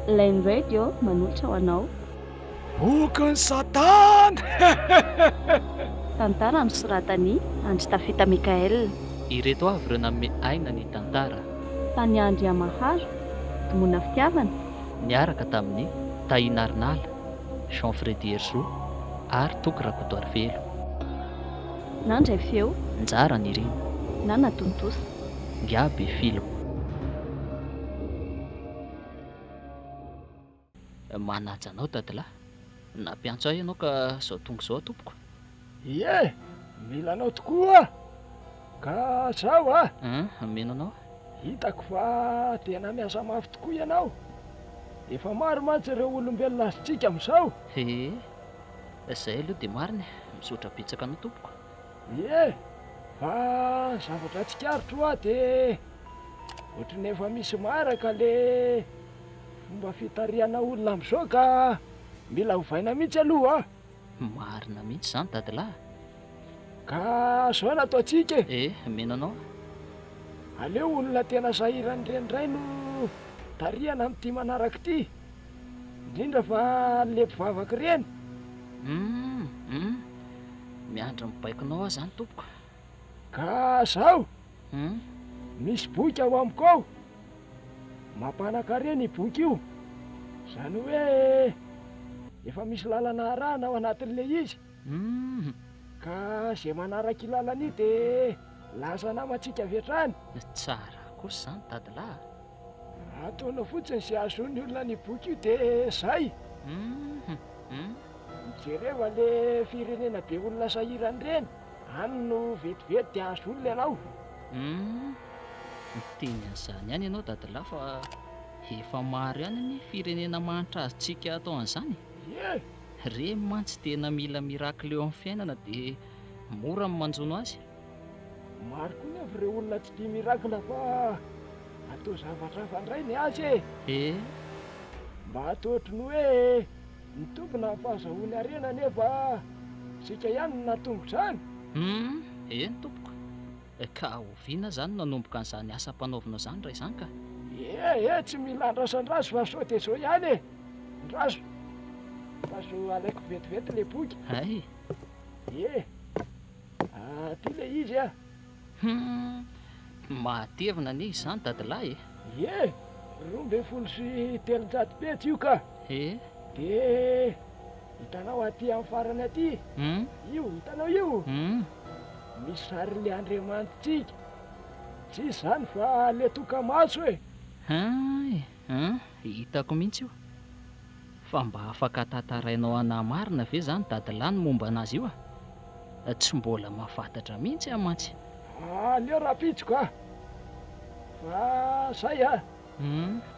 Line Radio manolotra ho anao. Boky ny Satana. Tantara nosoratany Andry Tafita Mikael. Ireto avy ireo nanome aina ny tantara. Tany Andriamaharo, Domona Fitiavana. Niaraka tamin'ny Tainarinala, Jean Freddy Herzou ary Toky Rakotoarivelo. Nandray feo, Njara Nirina, Nana Tontosa. Ngiabe Filo. Manaja anao dadilahy, nampiantso ahy ianao ka zao tonga zao tompoko. Ie, mila anao tokoa. Ka zao Mino anao. Hitako fa tena miasa mafy tokoa ianao. Efa maro mantsy ireo olombelona azontsika amin'izao. Izay aloha dia marina, misotra bitsaka anao tompoko. Ie, fa zavatra tsikaritro dia ohatrany efa misy maraka le fomba fitariana olona amin'izao ka mila hovaina mihitsy aloha. Marina mihitsy izany dadilahy. Ka zao no ataontsika. Mino anao. Aleo olona tena sahirany renindray no tariana amin'ity manaraka ity, indrindra fa le mpivavaka ireny. Miandry mibaikinao aho izany tompoko. Ka zao misy boky ao amiko ao, mampanankarena io boky io. Izany hoe efa misy lalana arahana ao anatin'ilay izy. Ka izay manaraka io lalana io dia lasa namantsika avy hatrany. Tsara kosa izany dadilahy. Ataonao fotsiny izay ahazoany olona ny boky io dia izay. Jereva le firenena be olona sahirany ireny, any no vetivety dia ahazo olona ianao. Teny an'izany ihany ianao dadilahy fa efa maro ihany ny firenena mahantra azontsika atao an'izany. Ie, Re mantsy tena mila mirakily eo amin'ny fiainana dia mora ny manjono azy. maro koa nefa ireo olona tsy tia mirakila fa atao zavatra hafa indray ny azy mba atao ohatrany hoe mitombina ny fahazahoany harena nefa sika ihany no nahatongo izany. Eny tompoko, ka oviana izany nanomboka an'izany asa mpanaovina izany raha izany ka. Tsy mila andrasandrazo fa sao dia zao ihany ndrazo fa so alaiko vetivety le boky. Ty le izy Matevina anie izany dadilahy. 2,3 pejy io ka. Dia hitanao aty amin'ny farany aty, io hitanao io misy sary le Andriamanitsika. Tsy izany fa le tokamaso Hitako mihitsy io. Fa mba afaka tantarainao anahy marina ve izany dadilahy ny momba anazy io tsy mbola mahafantatra mihitsy aho mantsy. Leo rapitsiko fa zay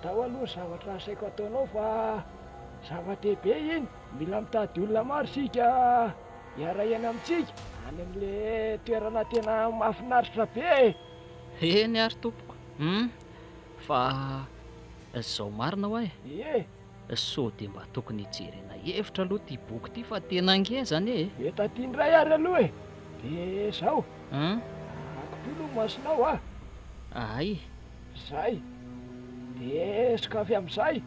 tao aloha zavatra asaiko ataonao fa zava-dehibe iny, mila mitady olona maro sika hiara-hiaina amintsika any amin'le toerana tena mahafinaritra be. Eny ary tompoko. Fa zao marina ho ahy. Sao dia mba tokony hijerena hevitra aloha ty boky ty fa tena ngezany Taty-ndray ary aloha dia zao akopolo masinao Ay. Zay dia sokafy amin'izay.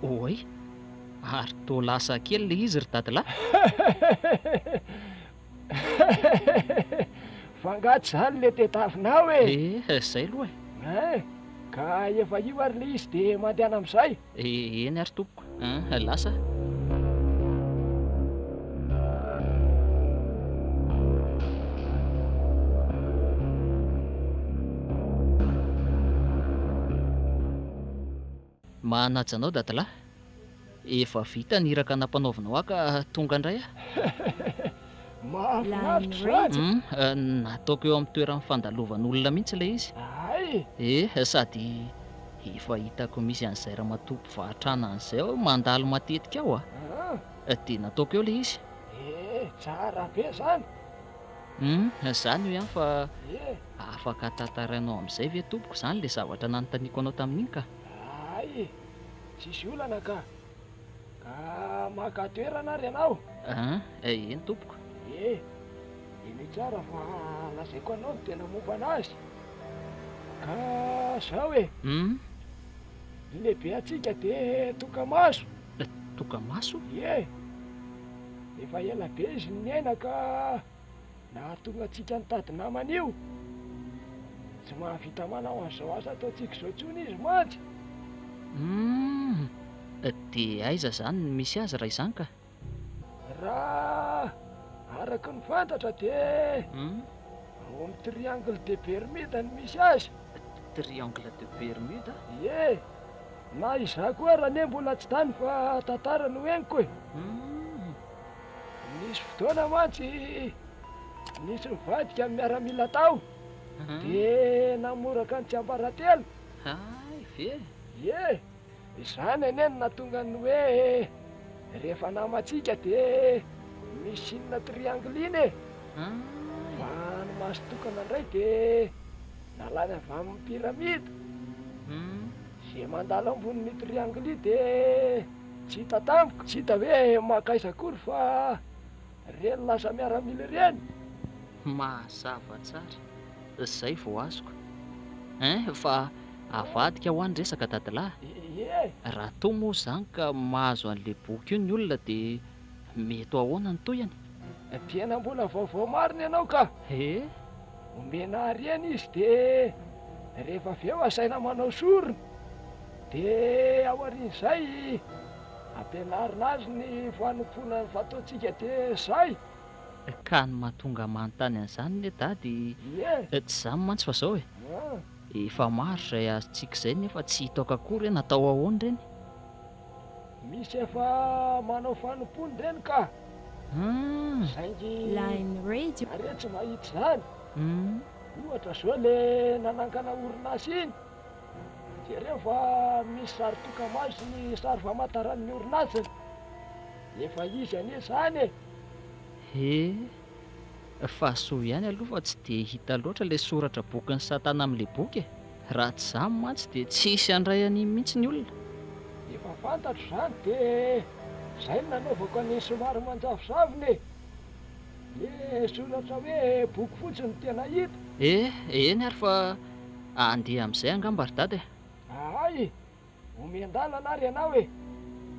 Oy, ary toa lasa kely le izy ry dadilahy. Fangatsy izany le tetavinao Zay aloha ka efa io ary le izy dia mandehana amin'izay. Eny ary tompoko, lasa. Mahanaja anao dadilahy, efa vita ny iraka nampanaovinao aho ka tonga indray Mahafinaritra izany. Nataoko eo amin'ny toeran'ny fandalovan'olona mihitsy ilay izy. Sady efa hitako misy an'izay ramatoa mpivahatrana an'izay mandalo matetika aho dia nataoko eo ilay izy. Tsara be izany. Izany io ihany fa afaka tantarainao amin'izay ve tompoko izany ilay zavatra nanontaniako anao tamin'iny ka. Tsisy olana ka maka toerana ary ianao. Eny tompoko. Iny tsara fa lazaiko anao no tena momba anazy. Ka zao lehibe atsika dia tokamaso. Tokamaso? Ie, efa ela be izy ny aina ka nahatonga antsika nitady namana io. Tsy mahavita manao an'izao asa ataontsika izao intsony izy mantsy. Dia aiza zany no misy azy raha izany ka? Raha araka ny fantatra dia ao amin'ny triangle de Bermude no misy azy. Triangle de Bermude? Ie, na izaho koa raha ne mbola tsy tany fa tantara no henoko e. Nisy fotoana mantsy nisy mivadika miaramila tao dia namoraka ny Tsiambaratelo. Ve? Ie, izany anie no nahatonga ny hoe rehefa namantsika dia misy inona triangle iny e. Fa ny masotokana indray dia nalany avy amin'ny piramide. Izay mandalo ambonin'ny triangle iny dia tsy hita tampoka, tsy hita hoe makaiza akory fa reny lasa miaramila ireny. Mazava tsara, izay vao azoko. Fa avadika ho any resaka dadilahy. Ie, Raha toa moa izany ka mahazo an'ilay boky io ny olona dia mety ho ahoana ny toyany? tena mbola vaovao marina ianao ka. Omena harena izy dia rehefa avy eo asaina manao sorona dia aorian'izay ampianarina azy ny fanompoana ny fataontsika dia izay. Ka ny mahatonga manontany an'izany ne dady, Ie, tsy izany mantsy fa izao e. Efa maro izay azontsika izay nefa tsy hitako akory hoe natao ahoana ireny. misy efa manao fanompony ireny ka. Saingy Line Radio. are tsy mahita izany. Ohatra zao le nanangana orinasa iny dia rehefa misy sary tokamaso ny sary famantaran'ny orinasany efa izy anie izany e. Fa soa ihany aloha fa tsy dia hita loatra ilay soratra bokin'ny Satana amin'ilay boky e. Raha tsy izany mantsy dia tsisy handray an'iny mihitsy ny olona. Efa fantatro izany dia izay no nanaovako ny somary manjavozavony e. Soratra hoe boky fotsy no tena hita. Eny ary fa andeha amin'izay angamba ry dady e. Ay, omen-dalana ary ianao e.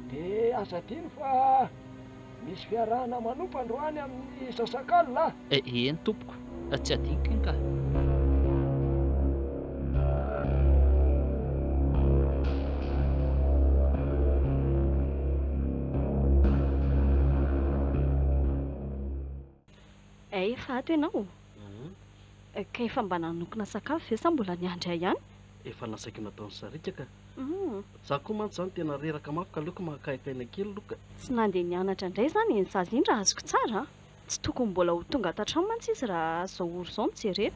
Dia aza dino fa misy fiarahana manompa androany amin'ny sasakalina. Eny tompoko, tsy adiniko iny ka. Efa ato ianao. Ka efa mba nanokona sakafo ve sa mbola niandry ihany? Efa nasaika nataon'ny sarika ka. Za koa mantsy zany tena reraka mafy ka loka mahakaikaina kely loka. Tsy nandeha nianatra indray zany eny zaza iny raha azoko tsara. Tsy tokony mbola ho tonga tantrano mantsy izy raha zao oro izao no jerena.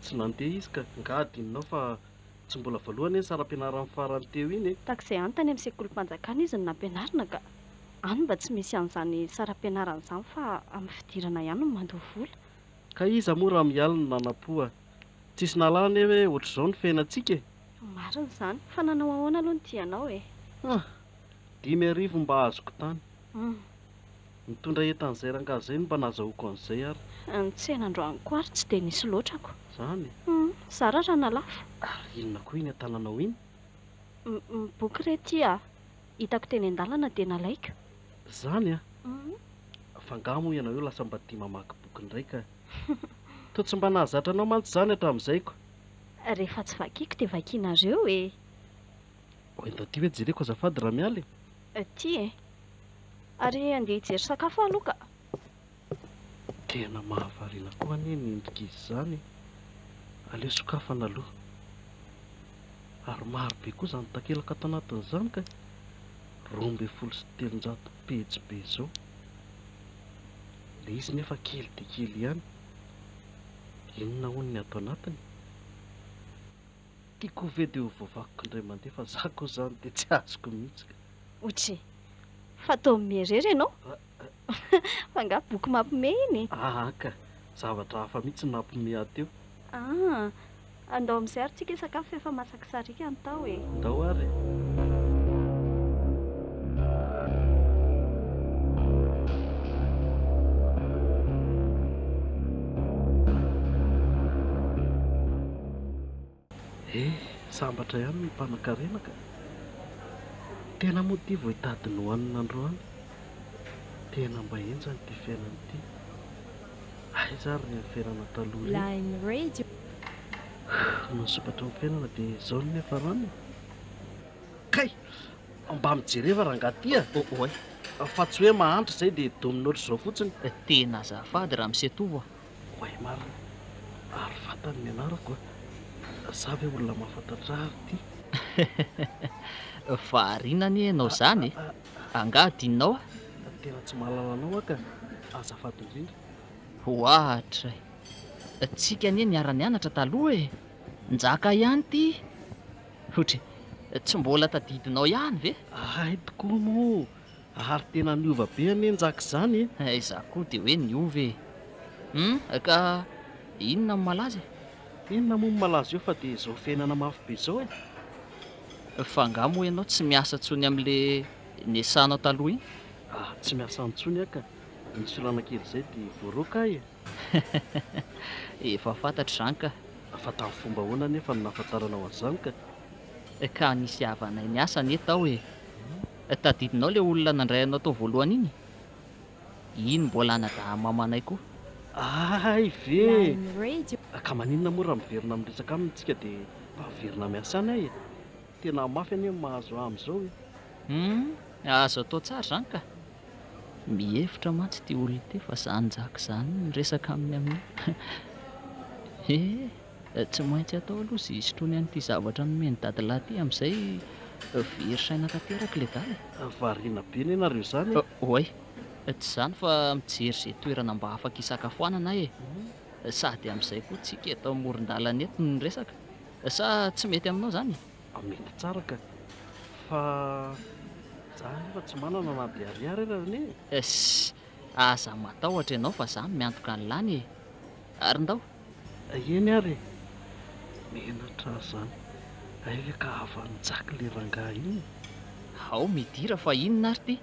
Tsy nandeha izy ka nga adininao fa tsy mbola voalohany eny saram-pianarany farany teo iny e. Takizay any tany amin'ny sekolim-panjakana izy no nampianarina ka any mba tsy misy an'izany saram-pianarana izany fa amin'ny fidirana ihany no mandoha vola. Ka iza moa raha mialina nanam-poa. Tsisy nalàna hoe ohatr'izao ny fiainantsika e. Marina izany fa nanao ahoana aloha ny tianao e. 5,000 mba azoko tany. Mitondra entan'izay rangahy izay no mba nahazahoako an'izay ary. Ny tsenandroany koa ary tsy dia nisy loatrako. Zany Zara raha nalafo. ary inona koa iny an-tananao iny? Boky rety hitako teny an-dalana dia nalaiko. Zany fa nga moa ianao eo lasa mba tia mamaky boky indray ka. Toa tsy mba nahazatra anao mantsy zany hatramin'izay ko. Rehefa tsy vakiako dia vakianareo e. Endao ty hoe jereko azafady raha miala e. Ty e. Ary andeha hijery sakafo aloha ka. Tena mahavariana koa anie ny endrika izy zany. Aleo sokafana aloha. Ary maro be koa izany takelaka ato anatin'izany ka 2,700 pejy be izao. Ilay izy nefa kely dia kely ihany. Inona hono ny ato anatiny? Tiako ve dia ho voavakiko indray mandeha fa za koa izany dia tsy azoko mihitsy. Otry, fa tao miherery ianao? Fa nga boky mampime iny. Ka zavatra hafa mihitsy nampome ato eo. Andao amin'izay ary tsika sakafo efa masaky sarika ny tao e. Andao ary. Sambatra ihany ny mpanakarena ka. Tena motivo hitady ny hoanina androany. Tena mba enjany ty fiainana ity. Aiza ary ny fiainana taloha reny. Lime Radio. Nosopatra ny fiainana dia izao ny nefa rano. Kay! Mba mijereva rangaty a. Oy. Fa tsy hoe mahantra izay dia domina ohatr'izao fotsiny. Tena azafady raha misetovy a. Oay marina. Ary fantany mianarako a. Zavy olona mahafantatra ary ty. Varinany ianao zany e. Anga adinao a. Tena tsy mahalalанao aka. Azafady indrindra. Ohatra. Tsika anie niara-nianatra taloha e. Njaka ihany ty. Ohatra tsy mbola tadidinao ihany ve? Ay tokoa moa. Ary tena niova be anie njaka izany e. Izaho koa dia hoe niova e. Ka inona ny malaza? Inona moa ny malaza eo fa dia izao fiainana mafy be izao e. Fa nga moa ianao tsy miasa ntsony amin'le nesanao taloha iny? Tsy miasa ntsony aka. Nisy olana kely izay dia voaroaka e. Efa fantatra izany ka. Fa tamin'ny fomba ahoana nefa ny nahafantaranao an'izany ka. Ka nisy havanay niasa anie tao e. Tadidinao ilay olona nandray anao tao voalohany iny? Iny mbola nadaha mamanay koa. Ay ve. Lime Radio. Ka maninona moa raha miverina miresaka amintsika dia mba miverina miasa anay e. Tena mafy anie mahazo amin'izao e. Azo atao tsara izany ka. Mihevitra mantsy ty olona ty fa izany njaka izany niresaka aminy amin'ny tsy maintsy atao aloha izy isotrony an'ity zavatra nomeny dadilahy ty amin'izay verisaina tanteraka ilay daly. Variana be ny ianareo izany. Oay, tsy izany fa mijery izay toerana mba afaka hisakafoanana e. Sady amin'izay koa tsika eto amoron-dalana eto no resaka. Sa tsy mety aminao izany? Mety tsara ka. Fa zaho efa tsy manana na dia ariary raha ne. Aza matahotra ianao fa izany miantoka ny lany e. Ary ndao? Eny ary. Menatra izany. Aika ka afa-nijaka ilay rangahy iny. Ao midira fa inona ary ty?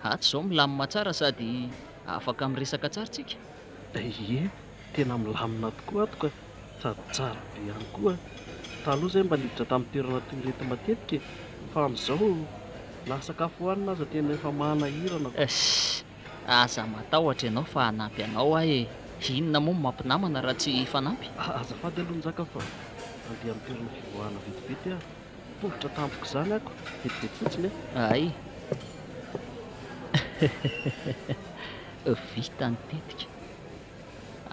Ato izao milamina tsara sady afaka miresaka tsara tsika. Ie, tena milamina tokoa ato ka. Sady tsara be ihany koa. Taloha izay mba niditra tamin'ny toerana toy ireto matetika fa amin'izao na sakafo hohanina aza tena efa manahirana. Aza matahotra ianao fa hanampy anao aho e. Inona moa mampinamana raha tsy fanampy? Azafady aloha njaka fa andeha amin'ny toerana fivoahana vetivety aho. Fofotra tampoko izany ako. Vetivety fotsiny e. Ay. Vita ny tetika.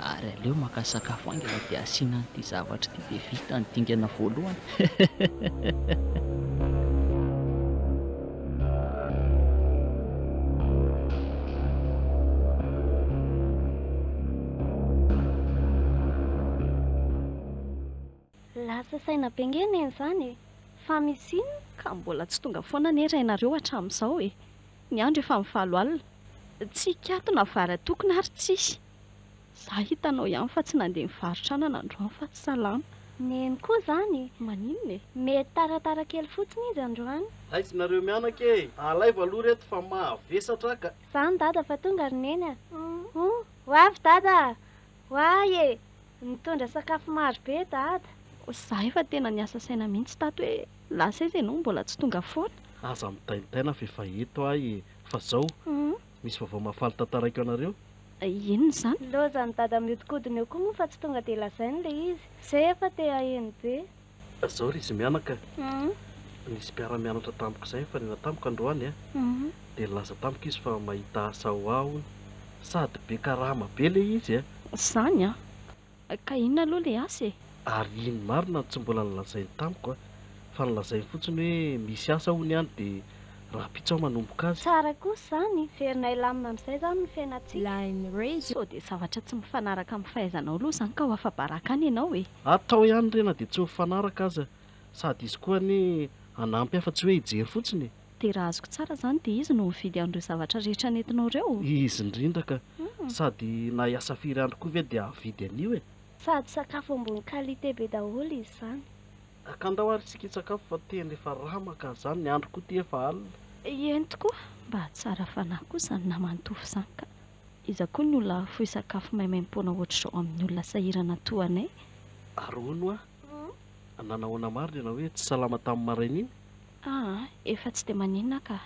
Ary aleo maka sakafo angela dia asiana an'ity zavatra ity dia vita ny dingana voalohany. Lasa saina bengena izany e. Fa misy iny ka mbola tsy tonga foana netra ianareo hatramin'izao e. Ny andro efa mivalo alina. Tsy katona vary atokona ary tsisy. Za hitanao ihany fa tsy nandeha mivarotra ana androany fa tsy salama. Neny koa izany. Maninona e? Mety taratara kely fotsiny izy androany. Aizinareo mianaka e. Alaiva aloha reto fa mahavesatra ka. Izany dada fa tonga ry neny a. Ho avy dada. Hoay e. Nitondra sakafo maro be dada. Za efa tena niasa saina mihitsy tato hoe lasa izy ianao mbola tsy tonga foana. Aza mitaintaina fa efa eto ahy e. Fa izao misy vaovao mahafaly tantaraiko anareo. Inona izany? Loza ny dada miodikodina eo koa moa fa tsy tonga dia lazainy ilay izy. Izay efa te aheno be. Izao ry izy mianaka. Nisy mpiara-mianatra tampoka izay fa nena tampoka androany a. Dia nilaza tampoka izy fa mahita asa ho ahony. Sady be karama be ilay izy a. Izany a? Ka inona aloha ilay asa e? Ary iny marina tsy mbola nilazainy tampoka a. Fa nilazainy fotsiny hoe misy asa hono ihany dia raha pitsao manomboka azy. Tsara koa izany. Verinay lamina amin'izay izany no fiainantsika. Lime Radio. Sao dia zavatra tsy mifanaraka amin'ny fahaizanao aloha izany ka ho afa-baraka any ianao e. Atao ihany rena dia tsy mifanaraka aza. Sady izy koa ny hanampy afa tsy hoe hijery fotsiny. Dia raha azoko tsara izany dia izy no mividy an'ireo zavatra rehetra nentinao ireo. Izy indrindra ka. Sady na hiasa firy andro koa ve dia havidy an'io e. Sady sakafo ambony qualité be daholo izy izany. Ka andao ary isika sakafo fa tena efa ramaka izany ny andro koa ty efa alina. Eny tokoa. Mba tsara fanahy kosa ny namantofo izany ka. Iza koa ny olona fohy sakafo maimaim-poana ohatr'izao amin'ny olona sahirana toa anay. Ary hono a. Nanahoana marina hoe tsy salama tamin'ny maraina iny. Efa tsy dia maninona ka.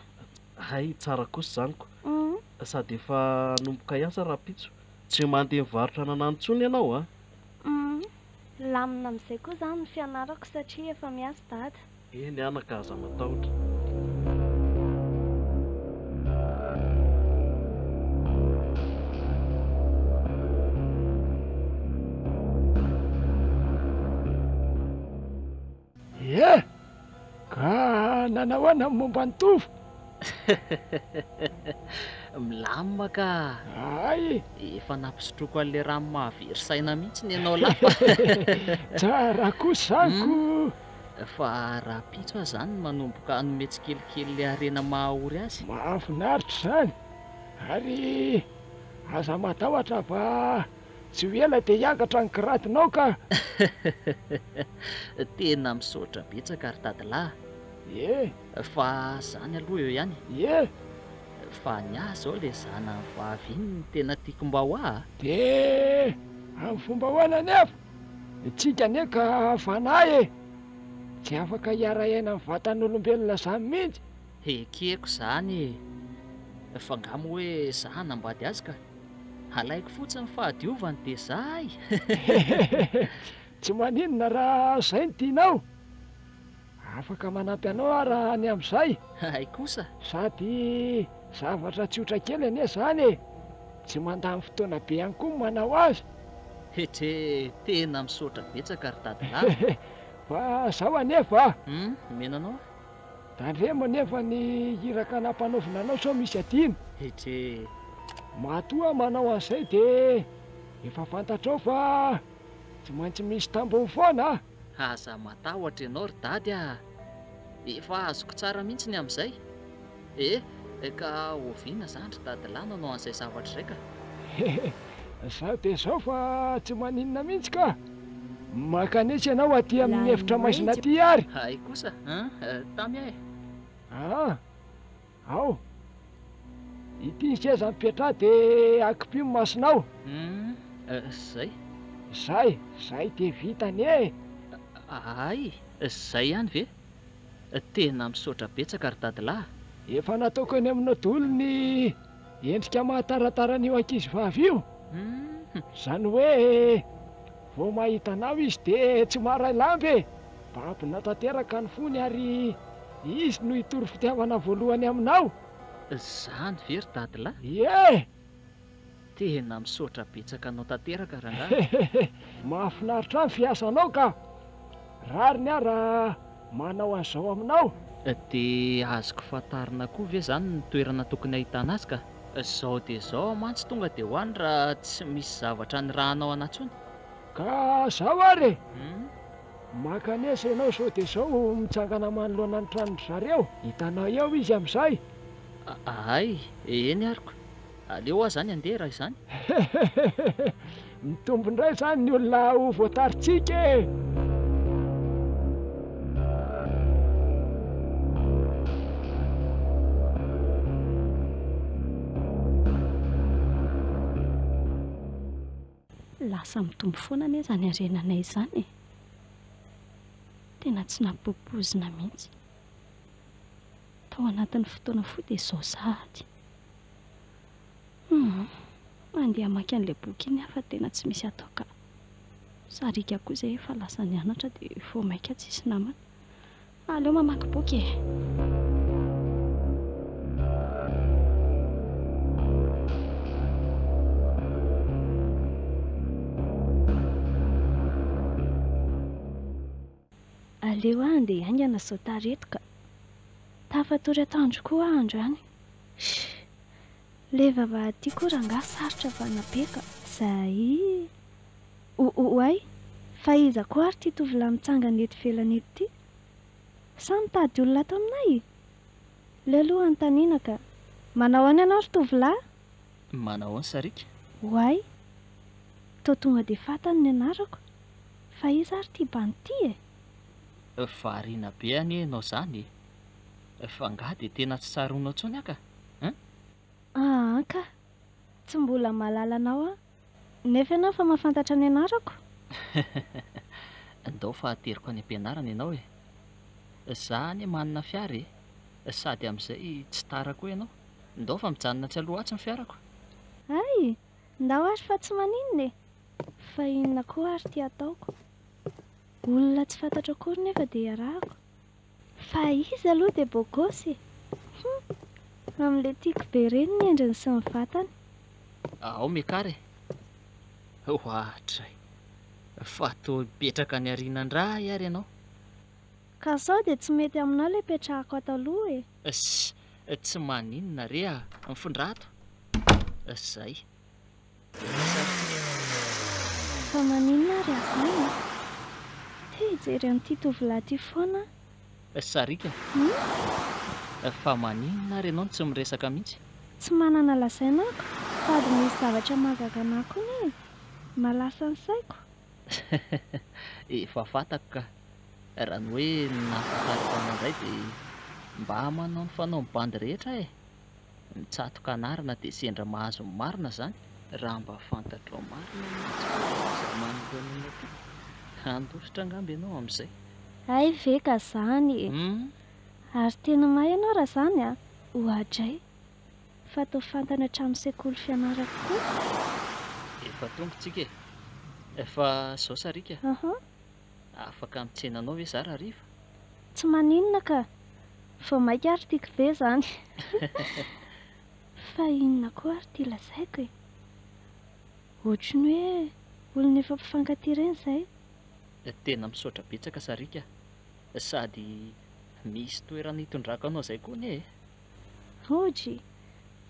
Hay tsara kosa izanyko. Sady efa nomboka hiasa Rapitso. Tsy mandeha mivarotra anana intsony ianao a? Lamina amin'izay koa izany ny fianarako satria efa miasa dada. Eny anaka aza matahotra. Ka nanahoana momba ny tovo? Milamina ka. Ay, Efa nampisotroko an'ilay rano mahavery saina mihitsy ny ianao lafa. tsara kosa izanyko. Fa Rapitso izany manomboka hanome tsikelikely ilay harena mahaory azy. Mahafinaritra izany. Ary aza matahotra fa tsy ho ela dia hiakatra ny kiratinao ka. Tena misaotra betsaka ary dadilahy. Fa izany aloha eo ihany. Fa ny ahy izao ilay zanany vavy iny no tena tiako mba ho ahy. Dia amin'ny fomba hoana nefa? Tsika anie ka fanahy tsy afaka hiara-aina amin'ny vatan'olombelona izany mihitsy. Ekeko izany fa angamba hoe izaho nambady azy ka alaiko fotsiny fahadiovany dia izay. Tsy maninona raha izay no tianao. Afaka manampy anao raha any amin'izay. Hay kosa. Sady zavatra tsotra kely anie izany tsy mandany fotoana be ihany koa manao azy. Tena misaotra betsaka ary dadilahy. Fa izao anefa menanao? Tandremo nefa ny hiraka nampanaovina anao sao misy adino. Matoa manao an'izay dia efa fantatrao fa tsy maintsy misy tambony foana. Aza matahotra ianao ry dady a. Efa azoko tsara mihitsy ny amin'izay. Ka oviana izany ry dadilahy nanao an'izay zavatra izay ka. Izao dia izao fa tsy maninona mihitsy ka. Makanetsy ianao aty amin'ny efitra maizina aty ary. Hay kosa. Tamy ahy. Ao. Ity seza mipetraha dia akipio ny masonao. Zay. Zay dia vitany e. Ay, izay ihany ve? Tena misaotra betsaka ry dadilahy. Efa nataoko eny aminao daholo ny endrika mahataratara an'io ankizy vavy io. Izany hoe vao mahita anao izy dia tsy maray lamby. Babina tanteraka ny fony ary izy no hitory fitiavana voalohany aminao. Izany ve ry dadilahy? Tena misaotra betsaka anao tanteraka rangahy. Mahafinaritra ny fiasanao ka. Rariny raha manao an'izao aminao. Dia azoko fantarina koa ve izany ny toerana tokony ahitana azy ka? Izao dia izao mantsy tonga dia hoany raha tsy misy zavatra nirahanao anatsony. Ka izao ary makanesa ianao sao dia izao mitsangana manoloana ny tranony zareo. Hitanao eo izy amin'izay. Ay, eny ariko. Aleo aho izany andeha raha izany. Mitombo indray izany ny olona ho voataritsika e. Lasa mitombo foana anie izany harenanay izany. Tena tsy nampopozina mihitsy. Tao anatin'ny fotoana foy dia izao sahady. Andeha hamaky an'ilay boky iny afa tena tsy misy atao ka. Sarika koa izay efa lasa nianatra dia vao maika tsisy namana. Aleo mamaky boky e. Aleo aho andeha haingana izao tareto ka. Tafatory atandro koa andro any. Le vavahady koa rangahy sarotra vanabe ka. Zay. Oay, fa iza koa ary ity tovolahy mitsangana eto ivelany eto ity? Sa mitady olona ato aminay? Le aloha anontaniana ka. Manao any ianao ry tovolahy? Manao any sarika? Oay, tao tonga dia fantany ny anarako. Fa iza ary ity banty e? Variana be any ianao izany. Fa ngah dia tena tsy saronao intsony aka. Ka, tsy mbola mahalala anao aho. Nefa ianao fa mahafantatra ny anarako. Andao fahateriko any am-pianarana ianao e. Zany manana fiara sady amin'izay tsy tara koa ianao. Ndao fa mijanona tsy aloha atsy ny fiarako. Ay, ndao ary fa tsy maninona fa inona koa ary ty ataoko. Olona tsy fantatra akory nefa dia iarahako. Fa izy aloha dia bôgôsy. Amin'ilay tiako be ireny ny endriny sy ny vatany. Ao mekary ohatray fa toa petraka ny arinan-dray ary ianao. Ka sao dia tsy mety aminao ilay petrahako ato aloha Tsy maninona re mifondrato zay. Fa maninona ary azany te hijery an'ity tovolahy ty foana. Sarika fa maninona ary ianao tsy miresaka mihitsy. Tsy manana lazaina ako sady misy zavatra mahagaga anako ny malasa ny saiko. Efa fantako ka raha ny hoe nahafantariko anao indray dia mba manao ny fanao ny bandy rehetra mitsatoka anarana dia sendra mahazo ny marina zany raha mba fantatro marina manoloana ty andositra angamby ianao amin'izay. Ay ve ka zany ary tena mahay ianao raha zany hoadray fa tao fantana hatramin'ny sekoly fianarako koa. Efa tongotsika fa zao Sarika afaka mitsenanao ve za raha riva? Tsy maninona ka fa maika ary tiako be zany. Fa inona koa ary ty lazaiko ohatry ny hoe olona efa mpifankatia ireny izay. Tena misaotra betsaka Sarika sady misy toerana hitondrako anao izay koa ne. Ohatry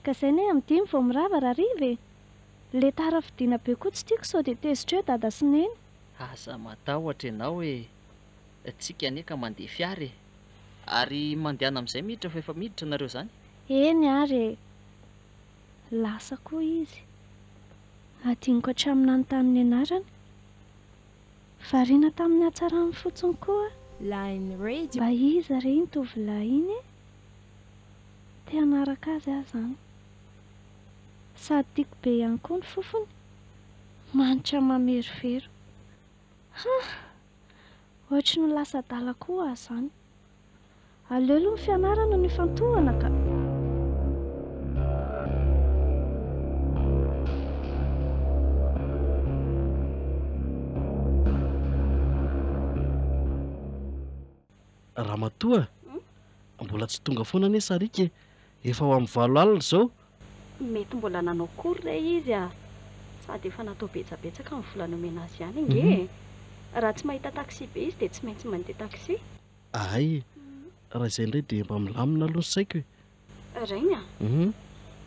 ka izay ne amin'ny dimy vao mirava raha riva le tara fidiana be koa tsy tiako sao dia tezitra eo dada sy neny. Asa matahotra ianao tsika ane ka mandeha fiara ary mandehana amin'izay miditra fa efa miditra nareo zany. Eny ary lasa koa izy adiniko hatramin'ny anontany anarany variana tamin'ny hatsarany fotsiny koa Line Radio. Mba iza re ny tovolahy iny te hanaraka azy aho zany sady tiako be ihany koa ny fofony manitra mamerovero. Ohatry ny lasa dala koa aho zany. Aleo aloha ny fianarana no ifantohana ka. Ramatoa mbola tsy tonga foana ane Sarika efa ho amin'ny 7 alina zao. Mety mbola nanao kory re izy sady efa natao betsabetsaka amin'ny volana omena azy ihany nge. Raha tsy mahita taxi be izy dia tsy maintsy mandeha taxi. Ay raha izay indray dia mba milamina aloha ny saiko Rainy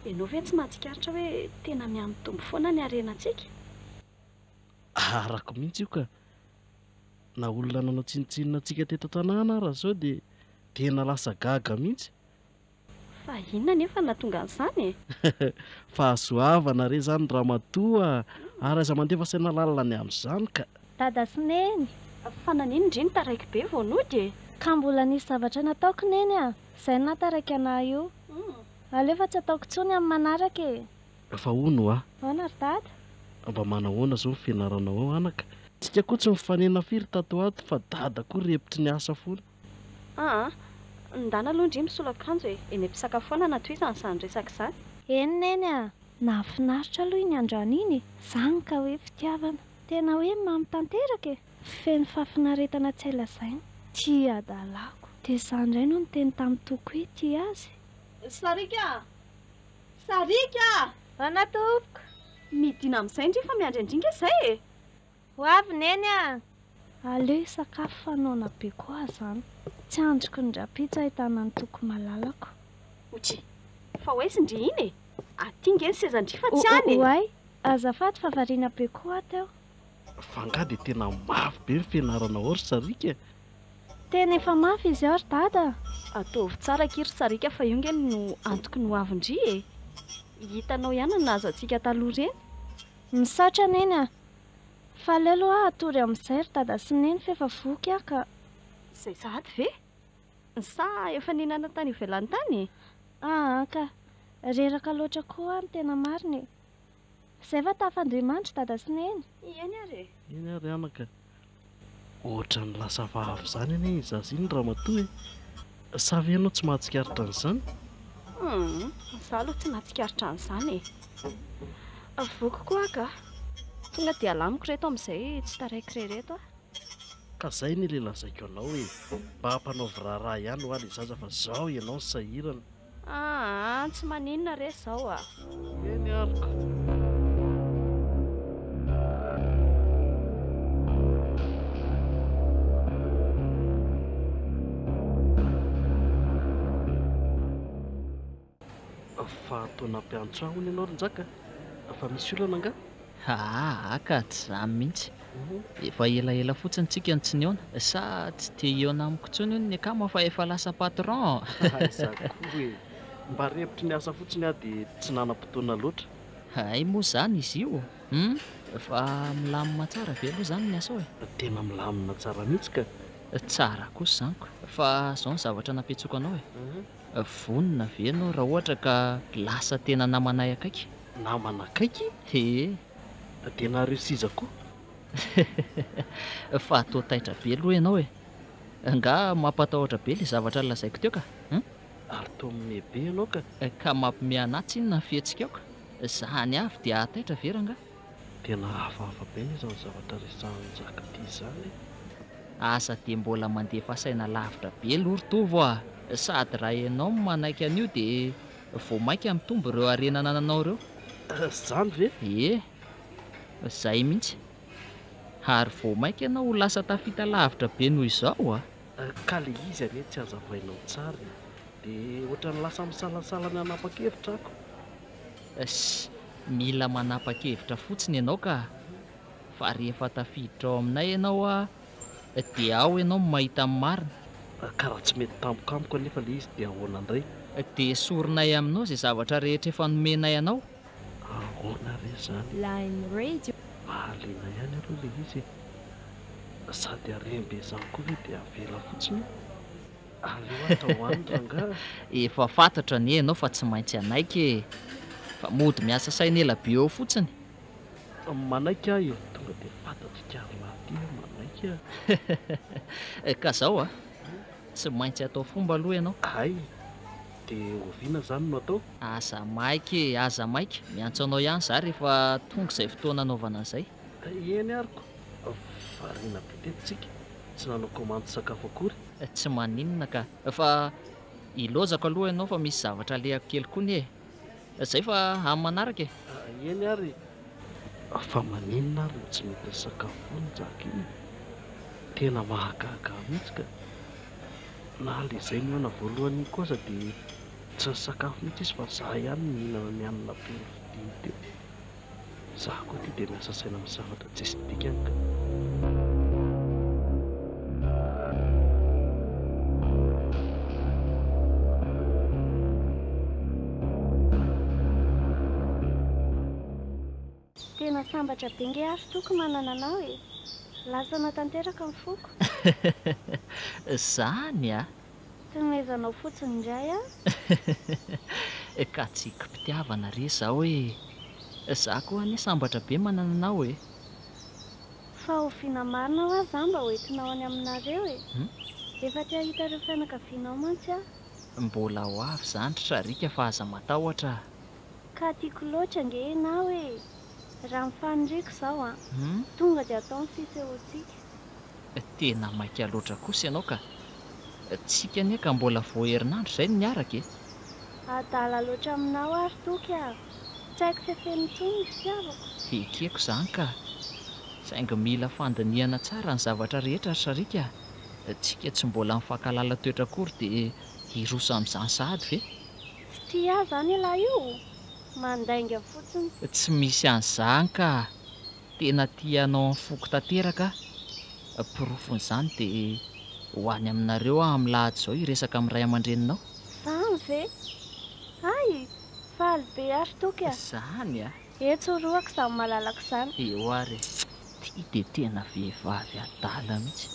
ianao ve tsy mahatsikaritra hoe tena miamitombo foana ny arenantsika? Arako mihitsy io ka na olona nanao tsinitsinina antsika teto tanàna raha zao dia tena lasa gaga mihitsy. Fa inona nefa nahatonga an'izany Fahasoavana re zany Ramatoa ary aza mandefa saina lalina ny amin'izany ka. Dada sy neny fa nanino indriny taraiky be vao nody ka mbola nisy zavatra nataoko neny izay nataraiky anahy io. Aleo fa tsy ataoko intsony amin'ny manaraka Fa hono Ahoana ry dada? mba manahoana zao ny fianarana ao anaka. Tsika koa tsy mifanena firy tato ato fa dada koa repitry ny asa foana. Ndana aloha indry misolo-akanjo eny am-pisakafoanana toy izany izany resaka izany. Eny neny nahafinaritra aloha iny androany iny zany ka hoe fitiavana tena hoe mamy tanteraka feno fahafinaretana tsy ailazaina tia adalako dia izany indray no niteny tamin'ny toko hoe tia azy. Sarika ana tompoko midina amin'izay indry fa miandrindringa izay ho avy neny aleo sakafo fanaona be koa zany tsy androko ny rapitsa ahitana ny toko malalako. Otry fa hoe sindry iny aty nge ny sezandry fa tsy any oay azafady fa variana be koa ato Fa nga dia tena mafy be ny fianarana ao ry Sarika. tena efa mafy izy ao ry dada. Ataovy tsara kiry Sarika fa io nge no antoko ny hoavindry hitanao ihany ny nahazo antsika taloha ireny. Misaotra neny fa aleo aloha atory amin'izay ry dada sy neny fa efa voky ka. Izay sady ve sa efa ninana tany ivelany tany ka reraka loatra koa ny tena mariny. Izay fa tafa Andriamanitra dada sy neny. Eny ary Eny ary anaka. ohatra ny lasa vavy izany anie izazy iny ramatoa e. Sa ve ianao tsy mahatsikaritra an'izany? Izaho aloha tsy mahatsikaritra an'izany e. Voky koa ka tonga dia alamiko reto amin'izay tsy taraiko rereto a. Ka izay ny ilay lazaiko anao hoe mba hampanaovy raharaha ihany ho aly zaza fa izao ianao ny sahirana. Tsy maninona re izao a. Eny ariko. Fa ataona mpiantso ahony ianao Ronjaka, fa misy olana anga? Ka tsy izany mihitsy. Efa elaela fotsiny tsika ny tsy niona, sa tsy te hiona amiko intsony io ny akama fa efa lasa patron. Izaho koa hoe mba revitry ny asa fotsiny aho dia tsy nanam-potoana loatra. Ay moa izany izy io. Fa milamina tsara ve aloha izany ny asa hoe? Tena milamina tsara mihitsy ka. Tsara kosa izanyko. Fa izao ny zavatra nampiantsoako anao e. Vonona ve ianao raha ohatra ka lasa tena namanay akaiky? Namana akaiky? Dia nahareo koa. Fa atao taitra be aloha ianao e. Nga mampatahotra be ilay zavatra lazaiko teo ka. Ary toa mimehibe ianao ka. Ka mampime anaty inona ny fihetsika aoka. Izany avy dia ahataitra vera nga. Tena hafahafa be ny izao zavatra resahan'ny Njaka ity izany. Asa dia mbola mandefa saina lavitra be lorotovo a. Sady raha ianao manaiky an'io dia vao mainka mitombo ireo arenana ananao ireo. Izany ve? Izay mihitsy. Ary vao mainka ianao ho lasa tafita lavitra be noho izao a. Ka le izy anie tsy azavainao tsara dia ohatrany lasa misalasala ny hanapa-kevitra ako. Mila manapa-kevitra fotsiny ianao ka. Fa rehefa tafiditra ao aminay ianao a dia ao ianao mahita amin'ny marina. Ka raha tsy mety tampokampoka anefa le izy dia ahoana indray? Dia soronay aminao izay zavatra rehetra efa nomenay anao. Ahoana re izany? Mahaliana ihany aloha le izy. Sady harembe izany koa ve dia avela fotsiny. Aleo atao any rangahy. Efa fantatra ny ianao fa tsy maintsy anaiky e. Fa mody miasa saina ela be eo fotsiny. Manaiky aho tonga dia fantatry karolaty manaiky aho. Ka izao a? Tsy maintsy atao fomba aloha ianao. Ay, dia oviana izany no atao? Aza maika, miantso anao ihany za rehefa tonga izay fotoana anaovana an'izay. Eny ariko. Variana be teto tsy nanao komandy sakafo akory. Tsy maninona ka. Fa ilozako aloha ianao fa misy zavatra alehako kely koa ny e. Izay fa amin'ny manaraka e. Eny ary. Fa maninona ary no tsy mety ny sakafo foana Njaka iny. Tena mahagaga mihitsy ka. Na le izay ny hoana voalohany kosa dia tsy ny sakafo mihitsy izy fa izaho ihany no mihinana ny hanina be vidiana teo. Izaho koa ity dia miasa saina amin'ny zavatra tsy misy dikany ka. Tena sambatra be nge ary toko manana anao e. Lasa natanteraka ny foko. Izany a? Tomezanao fotsiny indray a. Ka tsiko mpitiavana re izao hoe izaho koa anie sambatra be manana anao e. Fa oviana marina ho aho izany mba hoentinao any aminareo e. Efa te hahita ireo fianakavianao mantsy a. Mbola ho avy izany trarika fa aza matahotra. Ka tiako loatra nge ianao e. Raha mifanindriko izao a. Tonga dia atao ny fisehoantsika. Tena maika loatra kosa ianao ka. Tsika anie ka mbola vao herinandro izay no niaraka e. Adala loatra aminao ary toky a. Tsy haiko fefeny intsony ny fitiavako. Ekeko izany ka. Saingy mila fandiniana tsara ny zavatra rehetra trarika. Tsika tsy mbola mifankalala toetra akory dia hiroso amin'izany sahady ve? Tsy tia izany ilahy io. Mandainga fotsiny. Tsy misy an'izany ka. Tena tianao ny foko tanteraka. Porofon'izany dia ho any aminareo amin'ny lahady izao hiresaka amin'ny ray aman-dreninao. Izany ve? Ay, faly be ary toky a. Izany a. Tsoroako izany malalaka izany. Eo ary. Ty dia tena vehivavy adala mihitsy.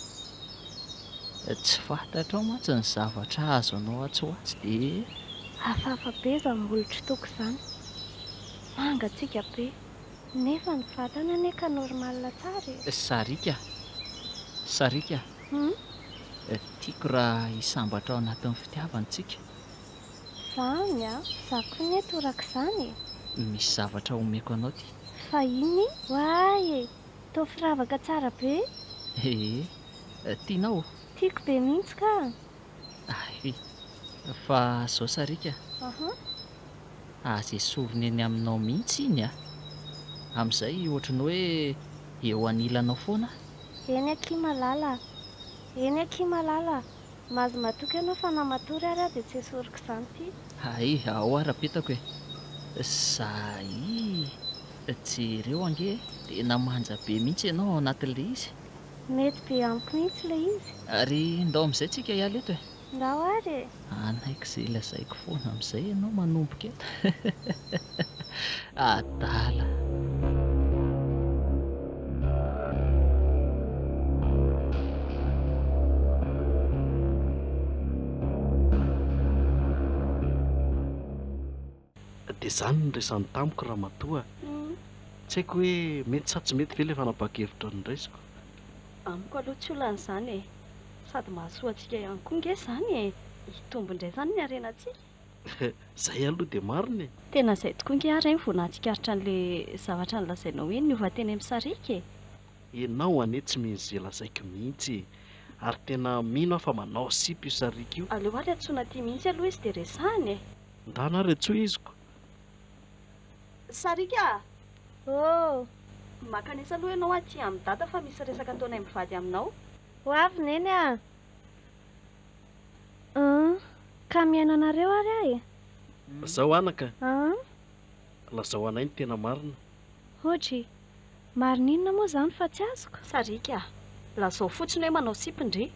Tsy fantatrao mantsy ny zavatra azo anao atsoatsy dia hafahafa be izany mbolotry toko izany. Mangatsiaka be. Nefa ny vatana anie ka normalina tsara e. Sarika. Sarika, tiako raha hisambatra ao anatin'ny fitiavantsika. Zany a, za koa ny toraka izany. Misy zavatra omeko anao ty. Fa iny? Hoay, toa firavaka tsara be. Tianao? Tiako be mihitsy ka. Fa zao Sarika, aza esoviny eny aminao mihitsy iny a. Amin'izay ohatrany hoe eo anilanao foana. Eny aky malala. Eny aky malala. Mahazo matoky ianao fa namatory ary dia tsy esoriko izany ty. Ao ara-petako e. Zay jereo ange tena manja be mihitsy ianao ao anatin'ilay izy. Mety be amiko mihitsy ilay izy. Ary ndao amin'izay tsika hiala eto e. Ndao ary e. Anaiko izay lazaiko foana amin'izay ianao manomboka eto. Adala. Dia izany ny resany tamiko raha matoa. Tsy haiko hoe mety sa tsy mety ve ilay fanapa-kevitra ny raisiko. Amiko aloha tsy olan'izany e. Sady mahasoa antsika ihany koa nge izany e. Hitombo indray izany ny harenantsika. Izay aloha dia marina e. Tena izay tokoa nge ary vao nahatsikaritra an'ilay zavatra nolazainao hoe niova teny amin'ny Sarika e. Ianao anie tsy mino izay lazaiko mihitsy. Ary tena mino aho fa manao sipy io Sarika io. Aleo ary antsoina aty mihitsy aloha izy dia resahany e. Ndana ary antsoa iziko. Sarika! Oh! Makanisa aloha ianao aty amin'ny dada fa misy resaka ataonay mivady aminao. Ho avy neny a. Ka miaina anareo ary ahy e. Zao anaka. Lazao anay ny tena marina. Ohatra, marina inona moa izany fa tsy azoko. Sarika, lazao fotsiny hoe manao sipindry.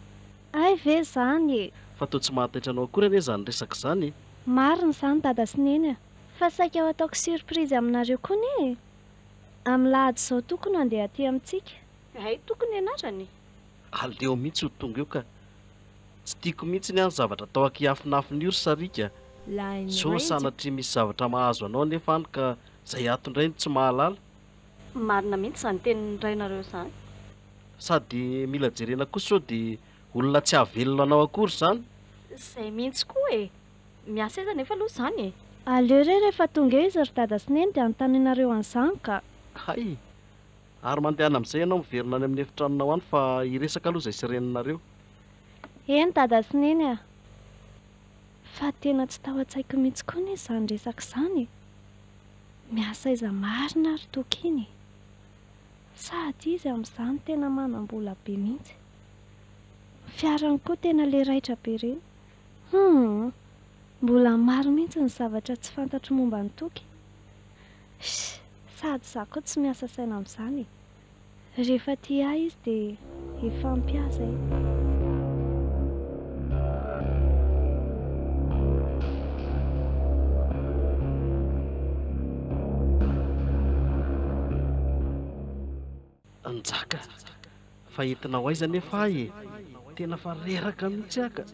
Ay ve izany e. Fa toa tsy mahataitra anao akory anie izany resaka izany e. Marina izany dada sy neny a. Fa saika ho ataoko surprise aminareo koa ne. Amin'ny lahady izao tokony handeha aty amintsika. Ay, tokony ianarany. Aleo mihitsy ho tonga eo ka. Tsy tiako mihitsy ny any zavatra atao akiafinafiny io ry Sarika. So sanatria misy zavatra mahazo anao nefa any ka izay atondray ny tsy mahalala. Marina mihitsy izany tenin'ny rainareo izany. Sady mila jerena koa sao dia olona tsy havelona anao akory izany. Izay mihitsy koa e. Miasa iza nefa aloha izany e. Aleo rehefa tonga eo izy ry dada sy neny dia anontanianareo an'izany ka. Hay, ary mandehana amin'izay ianao miverina any amin'ny efitranonao any fa hiresaka aloha izay sireninareo. Eny dada sy neny a. Fa tena tsy tao an-tsaiko mihitsy koa ny izany resaka izany. Miasa iza marina ary toky iny. Sady izy amin'izany tena manam-bola be mihitsy. Fiarany koa tena le raitra be ireny. Mbola maro mihitsy ny zavatra tsy fantatro momba ny toky. Sady za koa tsy miasa saina amin'izany. Rehefa tia ahy izy dia efa mpiasa e. Anjaka, fa entinao aiza nefa ahy e. Tena fa reraka mihitsy aka.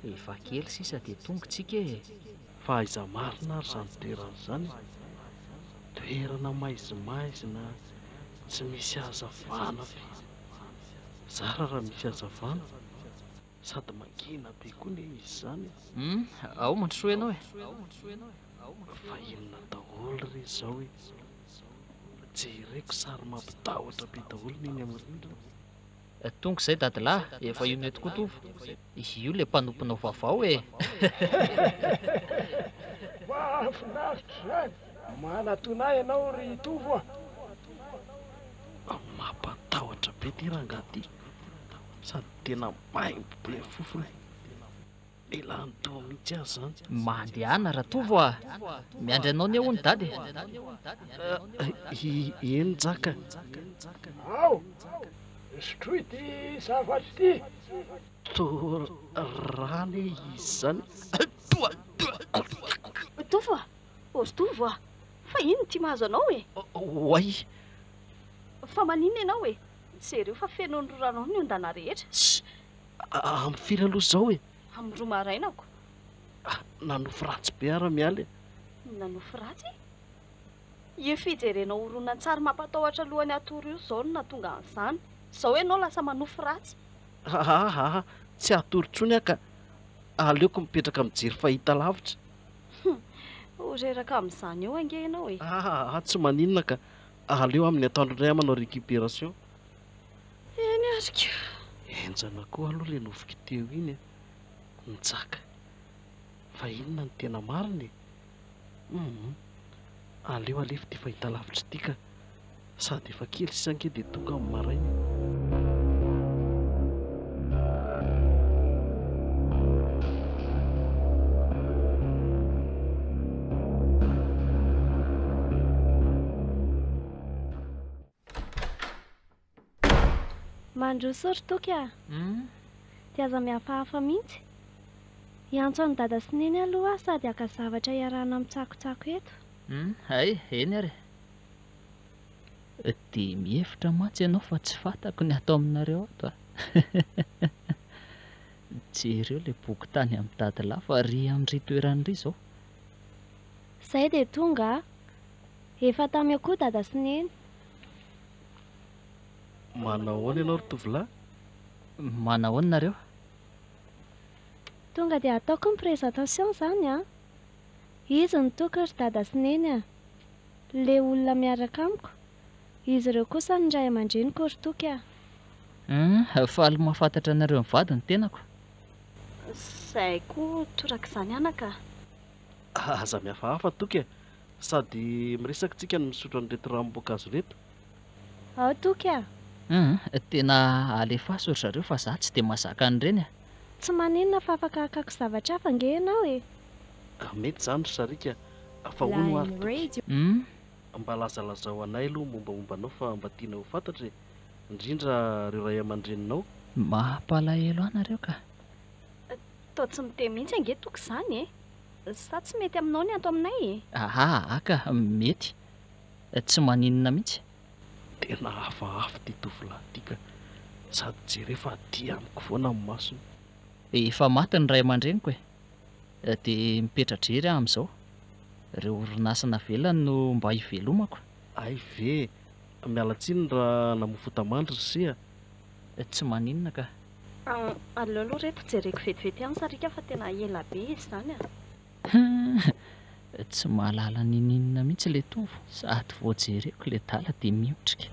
Efa kely sisa dia tongotsika e. Fa aiza marina ary izany toerana izany. Toerana maizimaizina, tsy misy hazavana be. Zara raha misy hazavana. Sady mangina be koa ne izy izany. Ao mandrosoa ianao e. Fa inona daholo ry izao e. Jereko sary mampitahotra be daholo n'iny amin'ny rindrina. Tonga izay dadilahy, efa io mety koa tovo. Io ilay mpanomponao vaovao e. Mahafinaritra izany. Manatona ianao ry tovo a. Mampatahotra be ty rangahy. Sady tena maimbo be fofony. Ela antoa mihitsy azy izany. Mandehana raha tovo a. Miandry anao ny ahoany dady. Eny Jaka. Ao, sotroy ty zavatra ty. To rany izy izany. Tovo a, ozy tovo a. Fa ino ty mahazo anao e? Oay. Fa maninona ianao e? Jereo fa feno ny rano ny ondana rehetra. Amin'ny firy aloha izao e? Amin'ny roa marainako. Nanofy ratsy be ara miala e. Nanofy ratsy? Io fijerenao horonan-tsary mampatahotra alohan'ny atoro io izao no nahatonga an'izany. Zao hoe anao lasa manofo ratsy. Tsy atoritsony aka. Aleoko mipetraka mijery fahita lavitra. Ho reraka amin'izany eo ange ianao e. Tsy maninona ka. Aleo amin'ny atoandro indray manao récupération. Eny arika. Enjana koa aloha le nofiky teo iny. Nitsaka. Fa inona ny tena mariny? Aleo alefa ty fahita lavitra ty ka. Sady efa kely isange dia tonga amin'ny maraina. Mandro sory toky a. Ty aza mihafahafa mihitsy. Iantso any dada sy neny aloha sady aka zavatra iarahana mitsakotsako eto. Hay, eny ary. Dia mihevitra matsy ianao fa tsy fantako ny atao aminareo ato. Jereo le boky tany amin'ny dadilahy fa ry amin'ry toeran'ry izao. Zay dia tonga. Efa tamy akoho dada sy neny. Manao ahoana ianao ry tovolahy? Manao ahoana nareo? Tonga dia ataoko ny présentation zany a. Izy ny toky ry dada sy neny a. Le olona miaraka amiko. Izy ireo kosa ny ray aman-dreniko ry toky a. Faly mahafantatra anareo mivady ny tenako. Zay koa toraka izany anaka. Aza mihafahafa toky. Sady miresaka tsika ny misotro an'ireto ranom-boankazo reto. Ao toky a. Tena alefaso ry zareo fa za tsy dia mahazaka an'ireny. Tsy maninona fa afaka hakako zavatra hafa ange ianao e. Mety izany ry sarika. Fa hono ary toky. Mba lazalazao anay aloha mombamombanao fa mba tiana ho fantatra. Indrindra ireo ray aman-dreninao. Mampalahelo anareo ka. Tao tsy miteny mihitsy ange toky izany e. Sa tsy mety aminao ny ato aminay e. Aka mety. Tsy maninona mihitsy. Tena hafahafa ty tovolahy ty ka. Sady jereo fa aty amiko foana amin'ny masony. Efa maty ny ray aman-dreniko e. Dia mipetra-drery aho amin'izao. Ireo orinasana velany no mba hivelomako. Ay ve, miala tsiny raha namofo tamandry ry sia. Tsy maninona ka. Aleo aloha reto jereko vetivety ihany sarika fa tena ela be izy izany a. Tsy mahalala ninina mihitsy le tovo. Sady voajereko le dala dia mihotrika.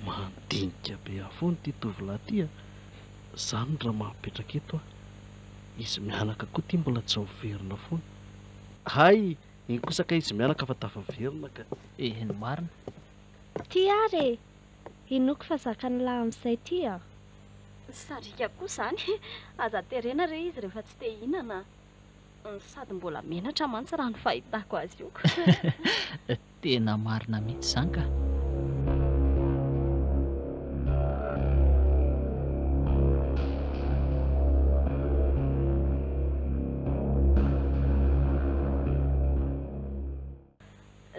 Mandinika be afoany ty tovolahy ty a. Zany raha mahapetraka eto a. Izy mianaka koa ty mbola tsy miverina foana. Hay, iny kosaka izy mianaka fa tafaverina ka. Ny marina. Ty ary inoko fa zakany lahy amin'izay ty a. Sarika koa izany. Aza terena re izy rehefa tsy te hihinana. Sady mbola menatra mantsy raha ny fahitako azy io. Tena marina mihitsy izany ka.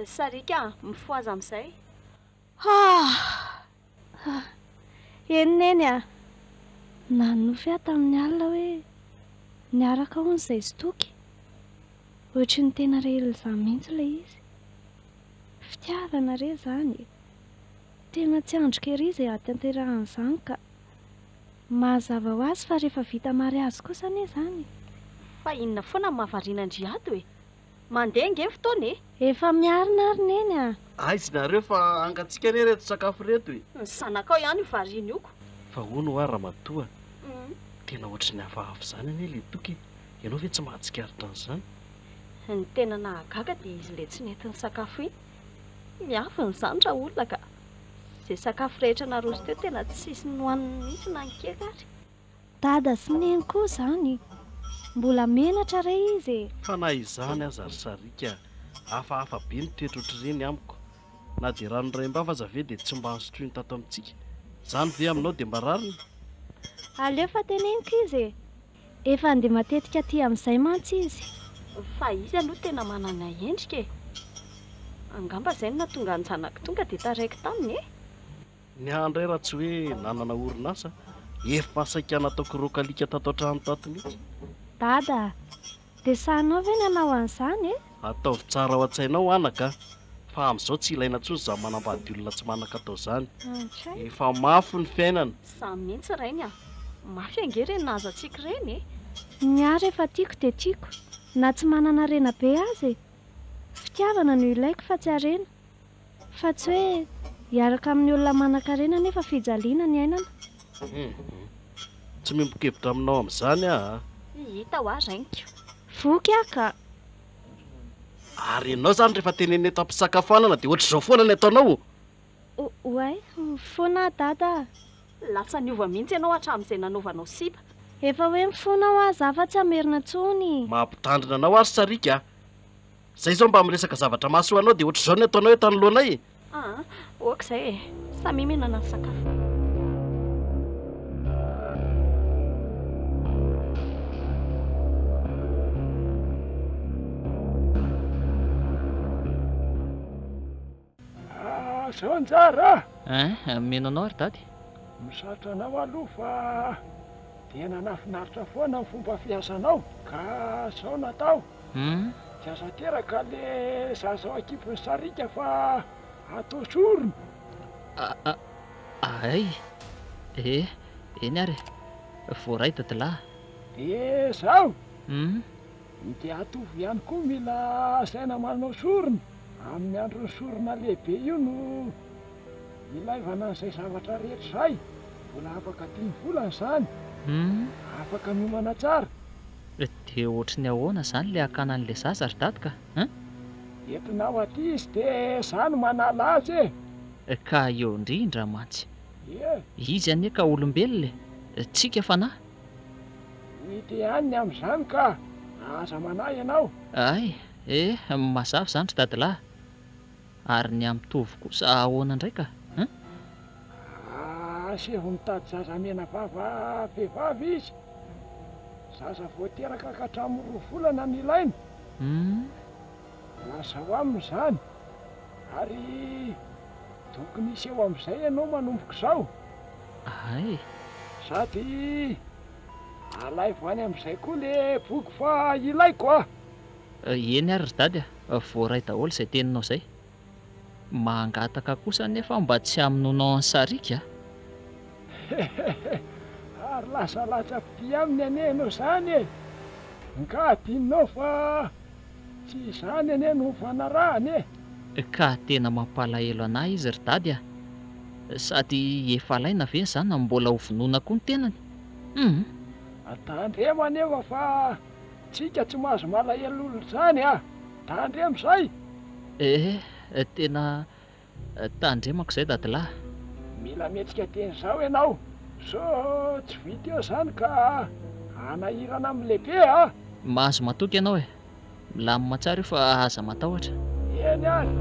Sarika, mifoaza amin'izay. Eny neny a. Nanofy aho tamin'ny alina hoe niaraka hono izay sy toky. Ohatry ny tena rehelizany mihitsy ilay izy. Fitiavana re izany. Tena tsy androka ery izay hatanterahana ka. Mazava ho azy fa rehefa vita mary azy kosa anie izany. Fa inona foana mahavarinan-driato e. Mandeha nge fotoana e. Efa miarina ary neny a. Aizy nareo fa angatsika anie reto sakafo reto e. Ny zanakao ihany variana ioko. Fa hono ary ramatoa. Tena ohatry ny hafahafa izany anie le toky. Ianao ve tsy mahatsikaritra an'izany? Ny tena nahagaga dia izy le tsy nentin'ny sakafo iny. Miafiny izany raha olona ka. Izay sakafo rehetra naroso teo tena tsisy nohaniny mihitsy na ny kely ary. Dada sy neny koa izany. Mbola menatra re izy. Fa na izany aza ry sarika. Hafahafa be ny toetra ohatr'ireny amiko. Na dia ranoray mbava aza ve dia tsy mba hansotroiny tato amintsika. Izany ve aminao dia mba rariny? Aleo fa teneniko izy. Efa andeha matetika aty amin'izay mantsy izy. Fa izy aloha tena manana endrika e. Angamba izay no nahatonga ny zanako tonga dia taraiky taminy e. Ny handray raha tsy hoe nanana orinasa. Efa masaika nataoko rokalika tato an-trano tato mihitsy. Dada, dia sahanao ve nanao an'izany e? Ataovy tsara ao an-tsainao anaka. fa amin'izao tsy ilaina intsony za manambady olona tsy manakatao izany. Antray. Efa mafy ny fiainana. Za mihitsy rainy a. Mafy ange reny nahazo antsika reny e. Ny ary efa tiako dia tiako. Na tsy manana rena be azy. Fitiavana no ilaiko fa tsy arena. Fa tsy hoe hiaraka amin'ny olona manan-karena nefa fijaliana ny ainana. Tsy mimbokevitra aminao amin'izany aho. Hita ho azy rainiko. Voky aho ka. Ary ianao izany rehefa teneny eto am-pisakafoanana dia ohatr'izao foana ny ataonao. Oay, foana dada. Lasa niova mihitsy ianao hatramin'izay nanaovanao sipa. Efa hoe mifoana ho azy afa-tsy hamerina intsony. Mampitandrina anao ary Sarika. Zay izao mba miresaka zavatra mahasoa anao dia ohatr'izao ny ataonao eto anoloanay. Oak'izay e. Samy mihinana ny sakafo. Zao anjara. Meno anao ary dady. Misaotra anao aloha fa tena nafinaritra foana ny fomba fiasanao ka zao natao. Tsy asa teraka le zazao akipony Sarika fa atao sorona. Ay. Eny ary. Voaray dadilahy. Dia zao. Dia atovy ihany koa mila saina manao sorona. Amin'ny andron'ny sorona lehibe io no ilaivana an'izay zavatra rehetra izay. Mbola afaka 10 volana izany. Afaka miomana tsara. Dia ohatry ny ahoana izany ilay hakana an'ilay zaza ry dady ka? Entinao aty izy dia izany manala azy e. Ka eo indrindra mantsy. Izy anie ka olombelona e. Tsika fanahy. Mety ihany amin'izany ka aza manahy ianao. Ay, mazava izany ry dadilahy. Ary nyamitovy kosa ahoana indraika? Asevo mitady zaza mena vava vehivavy izy. Zaza voateraka ka hatramin'ny 2 volana ny ilaina. Lazao aminy izany. Ary tokony iseho amin'izay ianao manomboka izao. Ay. Sady alaivo any amin'izay koa le boky fa ilaiko Eny ary ry dady voaray daholo izay teninao izay. Mangataka kosa nefa mba tsy hamonoanao ny Sarika. Ary lasa latsa-pity aminy anenao izany e. Ka adinonao fa tsy izany ane no fanarahany e. Ka tena mampalahelo anahy izy ry dady sady efa alaina ve izany mbola ho vonoina koa ny tenany. Tandremo anefa fa tsika tsy mahazo malahelo olona izany tandremo izay. Tena tandremako izay dadilahy. Mila metsika teny izao ianao. So tsy vita eo izany ka anahirana amin'ny lehibe Mahazo matoky ianao e. Milamina tsara io fa aza matahotra. Eny ary.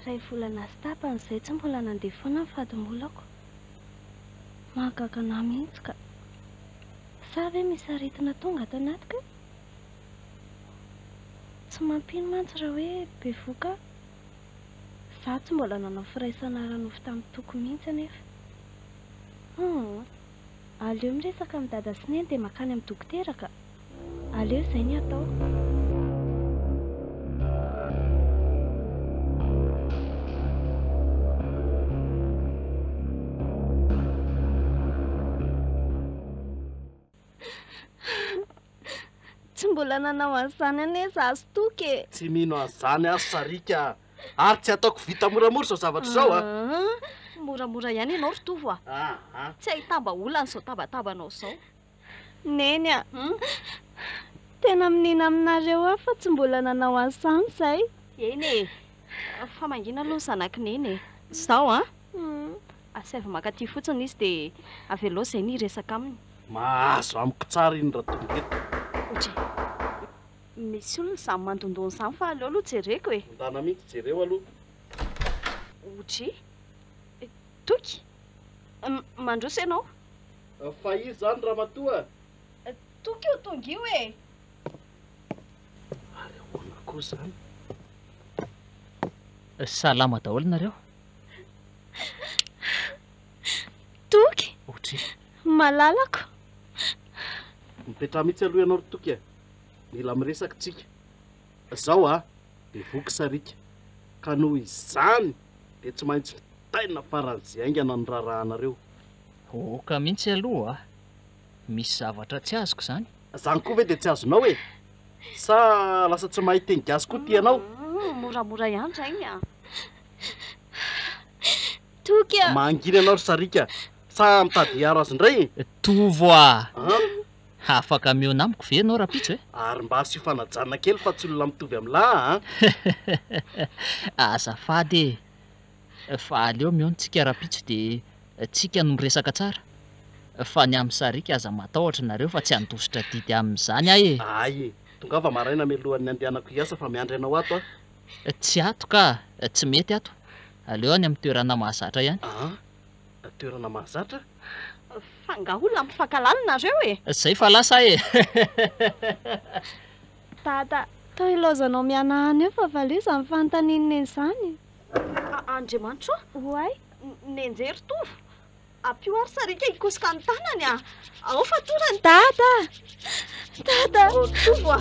Ray volana sy tapany izay tsy mbola nandeha foana ny fadimolako. Mahagaga anahy mihitsy ka. Sa ve misy aretina tonga ato anatika? Tsy mampino mantsy raha hoe bevoka. Za tsy mbola nanao firaisana ara-nofo tamin'ny toko mihitsy anefa. Aleo miresaka amin'ny dada sy neny dia makany amin'ny dokotera ka. Aleo izay ny atao. Tsy mbola nanao an'izany ane za azo toky. Tsy mino an'izany azy Sarika. Ary tsy ataoko vita moramora izao zavatra izao Moramora ihany ianao ry tovo Tsy ahitamba olana izao tabatabanao izao. Neny tena minina aminareo fa tsy mbola nanao an'izany izay. Eny e. Fa mangina aloha ny zanakineny e. Izao asaiva makaty fotsiny izy dia avelo izay ny resaka aminy. Mahazo amiko tsara iny raha tonga eto. Misy olona izany mandondona izany fa aleo aloha jereko e. Ndana mihitsy jereo aloha. Otry? Toky? Mandroso ianao? Fa izy izany ramatoa. Toky io tonga io e. Ary ahoana koa izany? Salama daholo nareo. malalako. Mipetraha mihitsy aloha ianao ry Toky. Mila miresaka tsika. Zao dia voky sarika. Ka noho izany dia tsy maintsy fitaina faran'izay aingana ny rarahanareo. Ka mihitsy aloha misy zavatra tsy azoko zany. Zany koa ve dia tsy azonao e? Sa lasa tsy mahay teny gasy koa ty ianao? Moramora ihany zany Toky mangina ianao ry sarika. Sa mitady hiaro azy indray? Tovo afaka miona amiko ve ianao Rapitso e? Ary mba asio fanajana kely fa tsy olona mitovy amin'lahy azafady fa aleo miontsika Rapitso dia tsika no miresaka tsara. Fa ny amin'ny sarika aza matahotra nareo fa tsy handositra didy amin'izany ahy Ay, tonga fa maraina melohan'ny andehanako hiasa fa miandry anao ato Tsy ato ka, tsy mety ato. Aleo any amin'ny toerana mahazatra ihany. Toerana mahazatra? Fangaholona mifankalalina nareo e. Zay fa lasa e. Tata, tao ilazanao mianahany eo fa valisa amin'ny fanontaniana izany. Andriamanitro? Oay, nenjery tovo. Apioary sarika ikosika ny tanany ao fatorany. Tata! Tovo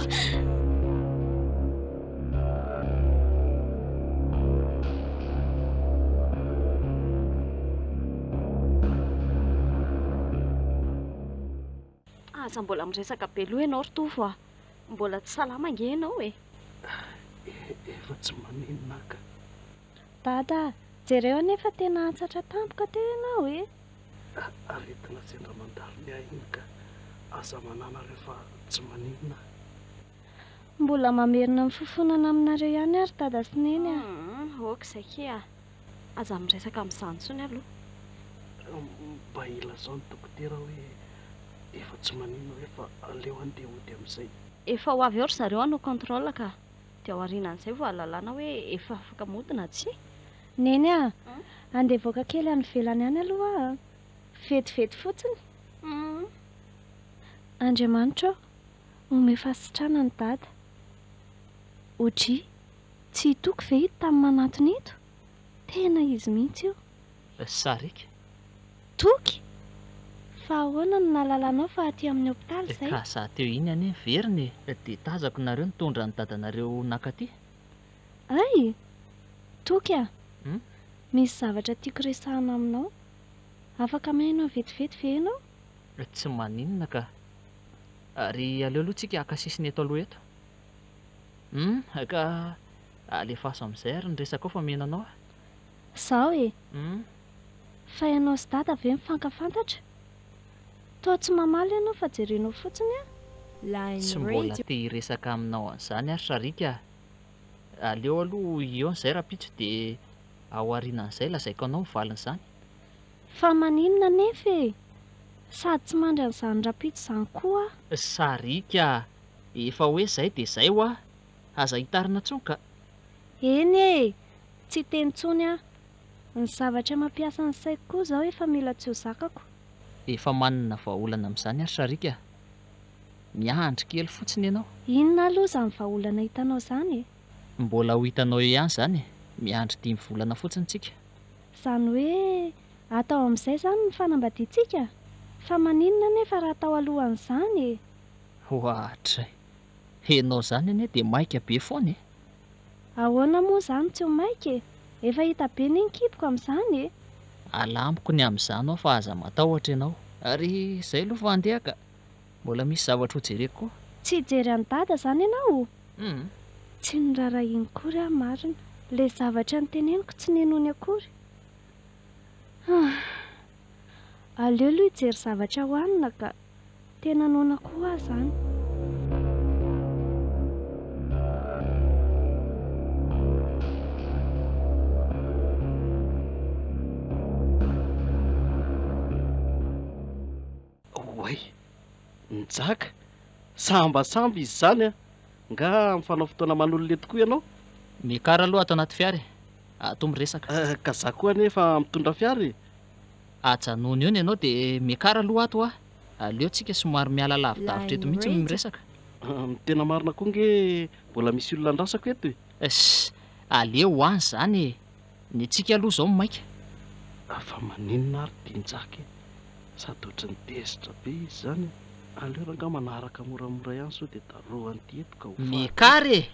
aza mbola miresaka be loha ianao ry Tovo mbola tsy salama nge ianao e. Efa tsy maninona ka. Tata, jereo nefa tena antsatra tampoka teo ianao e. Aretina sendra mandalo ny ahiny ka aza manana rehefa tsy maninona. Mbola mamerina mifofonana aminareo ihany ary dada sy neny izay ke aza miresaka amin'izany tsony aloha. Mba ilazao ny dokotera hoe efa tsy maninona rehefa aleo andeha hody amin'izay. Efa ho avy eo ry zareo hanao contrôle ka dia ao aorianan'izay vao ahalalana hoe efa afaka modina tsy. Neny andeha voaka kely any ivelany any aloha vetivety fotsiny. Andriamanitra ome fasitrana ny dada. Oji, tsy hitoko ve hita tamin'ny manatony ito? Tena izy mihitsy io. Sarika. Toky? Fa ahoana no nalalanao fa aty amin'ny hopitaly izay? Ka za teo iny any veriny dia tazako nareo nitondra ny dadanareo nakaty. Ay, Toky misy zavatra tiako resahana aminao. Afaka mainao vetivety ve ianao? Tsy maninona ka. Ary aleo aloha tsika akasisiny eto aloha eto. Ka alefaso amin'izay ary nyresaka ao fa menanao Sao e? Fa ianao sy dada ve mifankafantatra? Toa tsy mamaly ianao fa jerenao fotsiny Tsy mbola te hiresaka aminao an'izany ary sarika. Aleo aloha eo an'izay Rapitso dia ao aorianan'izay lazaiko anao mivalin'izany. Fa maninona nefa e? Sady tsy mandry an'izany Rapitso izany koa. Sarika, efa hoe izay dia izay ho aza hitarina tsony ka. Eny e, tsy teny tsony ny zavatra mampiasa ny saiko koa izao efa mila tsy ho zakako. Efa manana vahaolana amin'izany ary sarika. Miandry kely fotsiny ianao. Inona aloha izany vahaolana hitanao izany e? Mbola ho hitanao eo ihany izany. Miandry 5 volana fotsiny tsika. Izany hoe atao amin'izay izany ny fanambadiantsika? Fa maninona nefa raha atao alohan'izany e? Hoatray. Henao izany anie dia maika be foana e. Ahoana moa izany tsy ho maika e? Efa hita be ny kipoko amin'izany e? Alamiko ny amin'izany ao fa aza matahotra ianao. Ary izay aloha fa andehaka. Mbola misy zavatra ho jereko koa. Tsy hijery any dada izany ianao? Tsy nirarahiny kory marina. Ilay zavatra noteneniko tsy nenony akory. Aleo aloha hijery zavatra hohanina ka tena noana koa izany. Oay, nijaka. Sambasamby izy izany nga mifanao fotoana manolona tokoa ianao. Mikara aloha ato anaty fiara. Ato miresaka. Ka za koa nefa mitondra fiara. Ajanony eo ianao dia mikara aloha ato aleo tsika somary miala lavidavitra eto mihitsy miresaka. Tena marina koa nge mbola misy olona andrasako eto e. Aleo hoany izany e. Ny tsika aloha izao maika. Fa maninona ary dia njaka e. Sady ohatry ny tezitra be izy zany. Aleo ranga manaraka moramora ihany sao dia daroany tetika ho mikary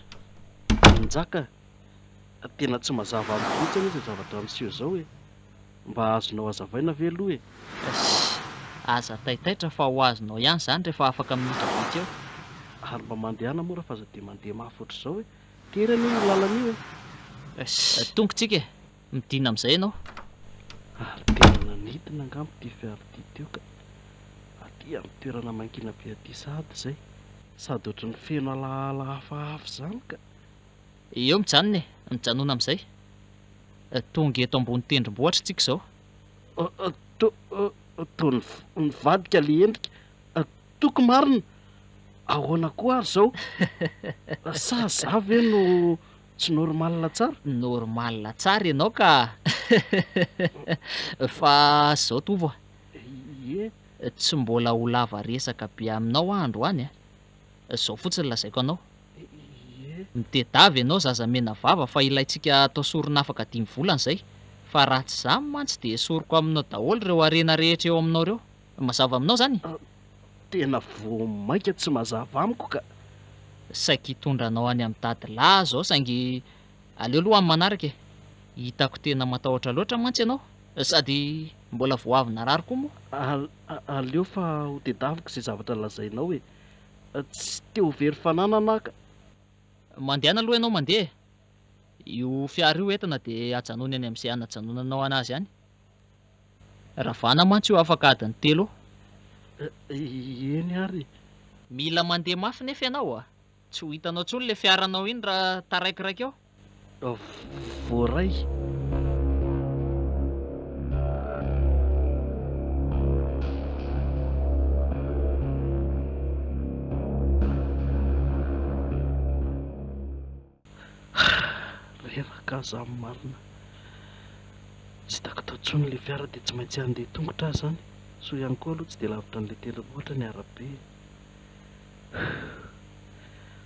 njaka. Tena tsy mazava amin'ny fotsiny izy zavatra miseho zao hoe mba azonao azavaina ve aloha e. aza taitaitra fa ho azonao ihany zany rehefa afaka minitra vitsy eo. Ary mba mandehana mora fa aza dia mandeha mafy ohatr' izao hoe terany io lalana io e. Tongotsika e, midina amin'izay ianao. Ary tena nanidina angamba ty fiara ty teo ka aty amin'ny toerana mankina be aty sady izay. Sady ohatry ny feno alaala hafahafa zany ka. Eo mijanona e, mijanona amin'izay. Tonga eto ambony tendrombohitra tsika izao. Toy nivadika le endrika toko marina. Ahoana koa ary zao? Sa za ve no tsy normalina tsara? Normalina tsara ianao ka. Fa zao tovo Ie. tsy mbola ho lava resaka be aminao andro any a. Zao fotsiny lazaiko anao. Mitedavy ianao zaza mena vava fa ilayntsika atao sorona afaka 5 volana izay. Fa raha tsy zany mantsy dia soroko aminao daholo ireo arena rehetra eo aminao ireo. Mazava aminao zany? Tena vomaika tsy mazava amiko ka. Saika hitondranao any amin'ny dadilahy zao saingy aleo aloha amin'ny manaraka e. Hitako tena matahotra loatra mantsy ianao. Sady mbola voavy narary koa moa. Aleo fa ho tedaviko izay zavatra lazainao e. Tsy teo very fananana ka. Mandehana aloha ianao mandeha. Io fiara io entina dia ajanony any amin'izay anajanonanao anazy ihany. Ravana mantsy io afaka adiny 3. Eny ary. Mila mandeha mafy nefa ianao a. Tsy ho hitanao tsony le fiaranao iny raha taraikiraiky ao. Voaray. Reraka aza amin'ny marina. Tsy tako tao tsony le fiara dia tsy maintsy andeha tongotra azy zany. So ihany koa aloha tsy dia lavitra n'ilay tendrombohitra ny arabe.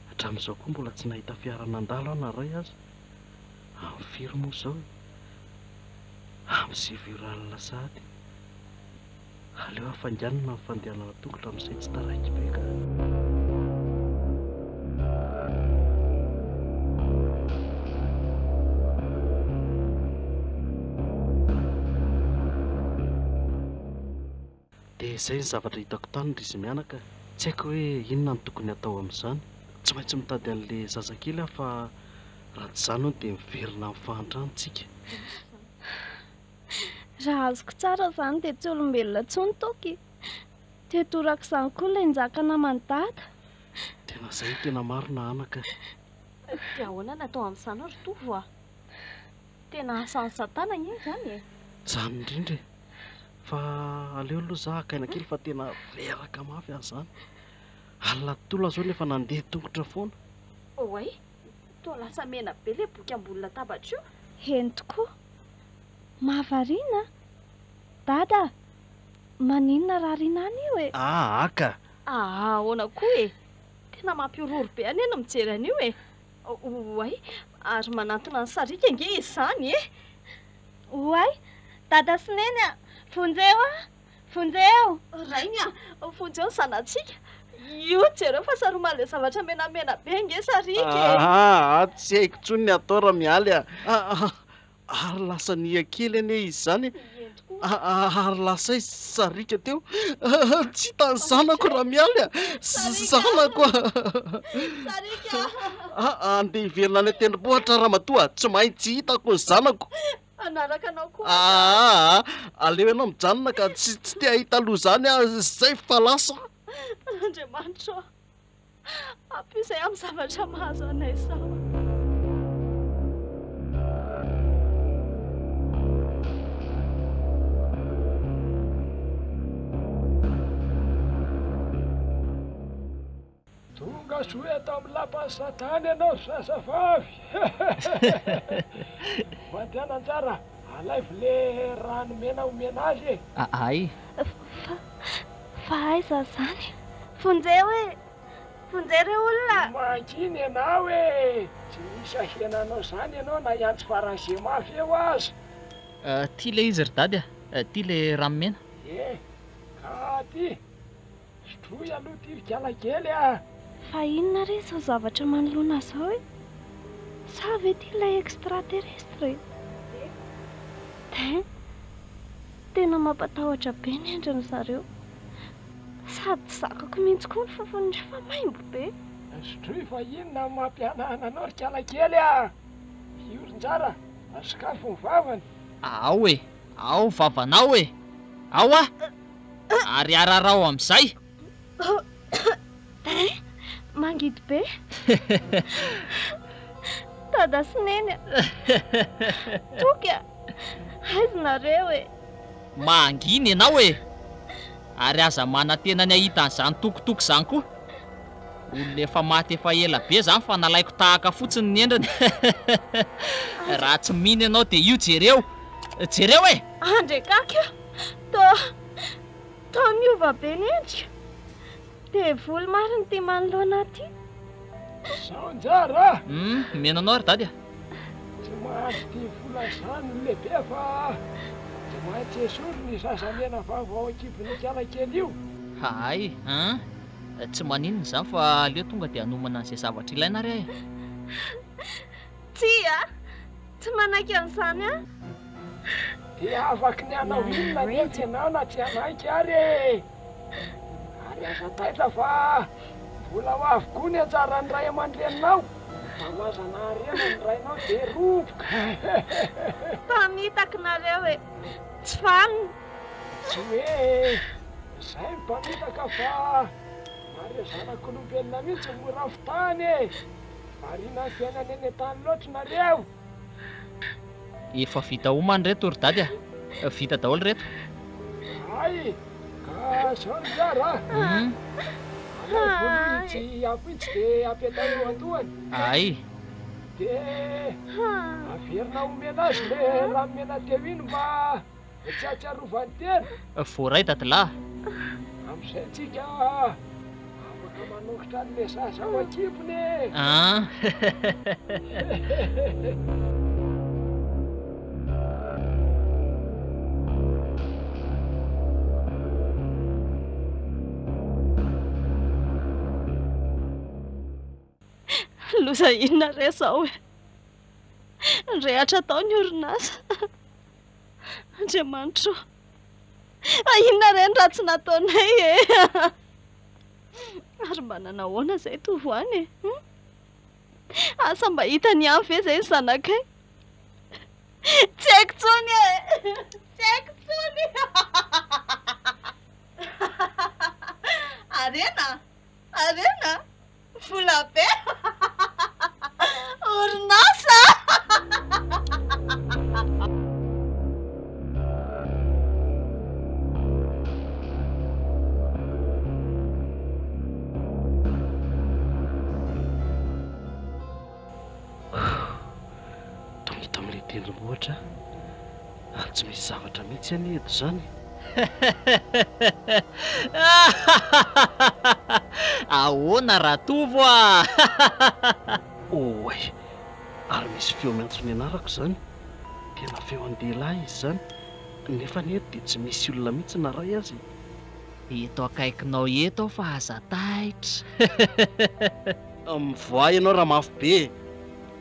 Hatramin'izao koa mbola tsy nahita fiara nandalo aho na ray aza. Amin'ny firy moa izao? Amin'ny 7 ora alina sady. Aleo hafanganina ny fandehanana tongotra amin'izay tsy taraiky be ka. Dia izay ny zavatra hitako tany ry izy mianaka. Tsy haiko hoe inona no tokony atao amin'izany. Tsy maintsy mitady an'ilay zazakely aho fa raha tsy izany dia miverina amin'ny fahantransika. Raha azoko tsara zany dia tsy olombelona tsony toky. Tetoraka izany koa ilay njaka namandada. Tena izay tena marina anaka. Dia ahoana natao amin'izany ary tovo a? Tena asan'ny satana iny zany e. Izany indrindra. Fa aleo aloha za akaina kely fa tena veraka mafy azy zany. Alina tola zao nefa nandeha tongotra foana. Oay, toa lasa mena be ilay boky ambony latabatra io. Heny tokoa. Mahavariana. Dada, maninona raha rinany io e? Aka. Ahoana koa e? Tena mampiororo be any no mijery an'io e. Oay, ary manantona ny sarika ange izy zany e. Oay, dada sy neny a. Fonjeo a! Fonjeo! Rainy a! Fonjeo ny zanatsika. Io jereo fa saromalay zavatra menamena be nge sarika e. Tsy haiko tsony ny atao raha mialy a. Ary lasa nia kely ane izy zany. Ary lasa izy sarika teo. Tsy hitany zanako raha mialy a. Zanako. Sarika! Andeha hiverina any tendrombohitra raha matoa. Tsy maintsy hitako ny zanako. Anaraka anao koa. Aleo ianao mijanona ka tsy te ahita aloha zany zay fa lasa. Andriamanitra, ampiasay amin'ny zavatra mahazo anay sao. Tonga soe atao amin'ny lapan'ny satana ianao sasavavy. Mandeana tsara, alayvo le rano mena omena azy e. Ay. Fa aiza zany? Fonjeo e! Fonjeo olona! Mankiny ianao e! Tsy misy ahenanao zany ianao na iantsy faran'izay mafy eo aza. Ty le izy ry dady a. Ty le rano mena. ty sotroy aloha tirikala kely Fa inona re zao zavatra manoloana zao e? Sa ve ty ilay extraterrestre? Tena mampatahotra be ny endriny zareo. Sady zakako mihitsy koa ny fofony famaimbo be. sotroy fa inona mampianahana anao rikala kely iorin-jara sakafo ny vavany. Ao e, ao vavanao e, ao ary ararao amin'izay. Mangidy be. Tada sy neny toky aizonareo e. Manginy ianao e, ary aza mana-tena ny ahita an'izany tokotoko izany koa. Olona efa maty efa ela be zany fa nalaiko tahaka fotsiny ny endriny. Raha tsy miny ianao dia io jereo e. Andrekaka to miova be ny endrika. Dia voly mariny ty manoloana ty. Saonjara menanao ry dady tsy mahazo ty volasany lehibe fa tsy maintsy esory ny sasamena vaovao akibony kala kely io. Hay tsy maninona izany fa aleo tonga dia hanomana an'izay zavatra ilaina re. Tsy manaiky an'izany dia afaky ny anao inona netsy ianao na tsy anaiky ary aza taitra fa vola ho avokoa ny anjaran'ny ray aman-dreninao. Tamazana arena ny rainao dia roboka. Mpamitaka nareo e, tsy faniny. Tsy hoe izay mpamitaka fa mare zanak'olombelona mihitsy mora fitany variana ny fiainana eny an-tany loatra nareo. Efa vita homany reto ry dady vita daholo reto. Ay ka zao ny jara volohitsy ampitsy dia ampiatany antohany. Ay dia averina omena azy le raha mena teo iny mba tsy atsiarovany tena. voaray dadilahy. Amin'izay antsika afaka manokitra an'ilay zaza ao akibony. Loza inona re zao e? Rehatra tao ny orinasa. Andriamanitro, inona re ny ratsy nataonay e? Ary mba nanahoana izay tovoany e? Asa mba hitany ihany ve izay zanakay? Tsy haiko tsony e! Tsy haiko tsony! Arena? Vola be? Orinasa! Tonga tamin'ilay tendrombohitra ary tsy misy zavatra mihitsy any eto izany. Ahoana raha tovo Oay, ary misy feo maitso nianarako izany. Tena feo an-dehilahy izy izany nefa ny eto dia tsy misy olona mihitsy naray azy. eto akaikinao eto aho fa aza taitra. Mivoa ianao raha mafy be.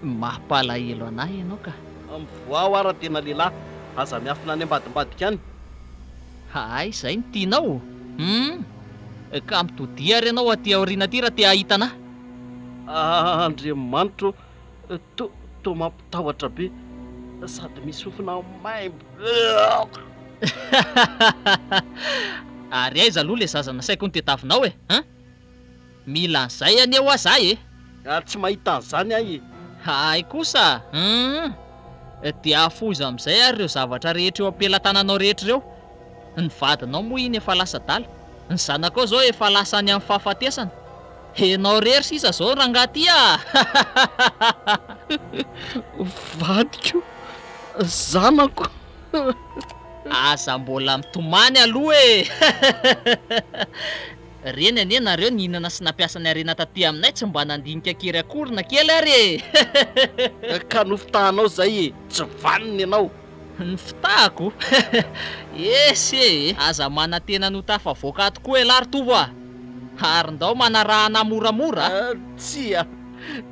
Mampalahelo anahy ianao ka. Mivoa aho ara tena lehilahy, aza miafina any ambadimbadika any. Hay, izay no tianao. Ka mitodia ary ianao aty aoriana aty raha te ahita anahy. Andriamanitro, to mampitahotra be sady misy sofina maimbo. Ary aiza aloha le zaza nasaiko ny tetavinao e? Mila an'izay aneo azahy e? Tsy mahita an'izany ahy e. Hay kosa. Dia afoza amin'izay ary ireo zavatra rehetra eo ampelantananao rehetra ireo. Ny vadinao moa iny efa lasa dala, ny zanakao zao efa lasa any amin'ny fahafatesana. Enao rery sisa zao rangaty Vadiko, zanako. Aza mbola mitomany aloha e. Reny anie nareo nihinana sy nampiasa ny arena taty aminay tsy mba nandinika kery akorina kely ary e. Ka nofitahanao zay e, tsy vaniny ianao. Ny fitahako esy aza mana tena no tafavoaka tokoa elary tovo a ary ndao mana raha namoramora tsia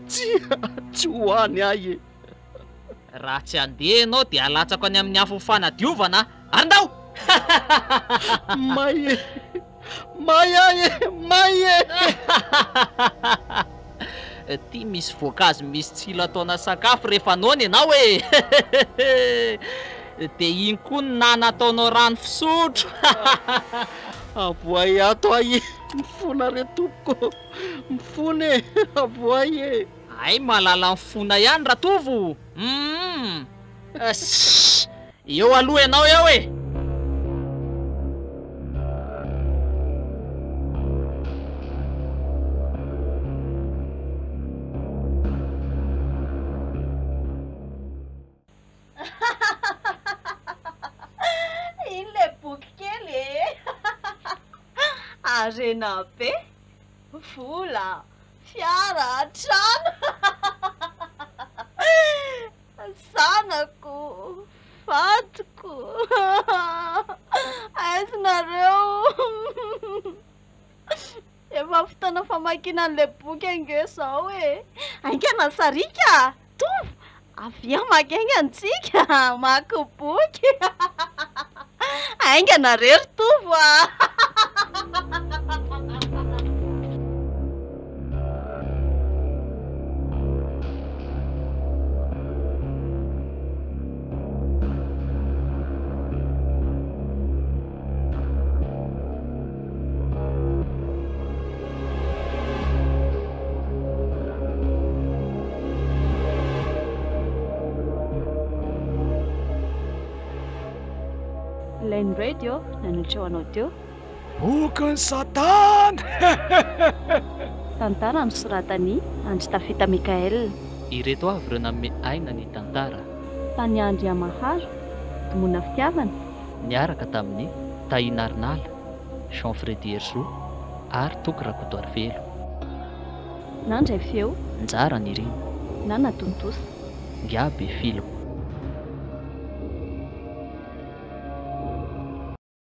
tsy hoany ahy raha tsy andeha anao dia alatsako any amin'ny afo fanadiovana ary ndao may ty misy voankazo misy tsilo ataona sakafo rehefa noana ianao e dia iny koa ny nanataonao rano fisotro avoay ato ahy mifona re tompoko mifona e avoay e ay malala mifona ihany raha tovo eo aloha ianao eo e Ile boky kely e arena be vola fiara trano zanako fatiko aizinareo efa fotoana famakiana an'le boky ange zao e aingana sarika tovo avia makengantsika maki boky aingana rery tovo a Len radio naniltreo anao teo boky ny satana tantara nosoratany Andry Tafita Mikael ireto avy ireo nanome aina ny tantara tany Andry Maharo Domona Fitiavana niaraka tamin'ny Taina Arnala Jean Fredy Herzo ary Toky Rakotoarivelo nandray feo Njara Nirina Nana Tontosa Ngiabe Filo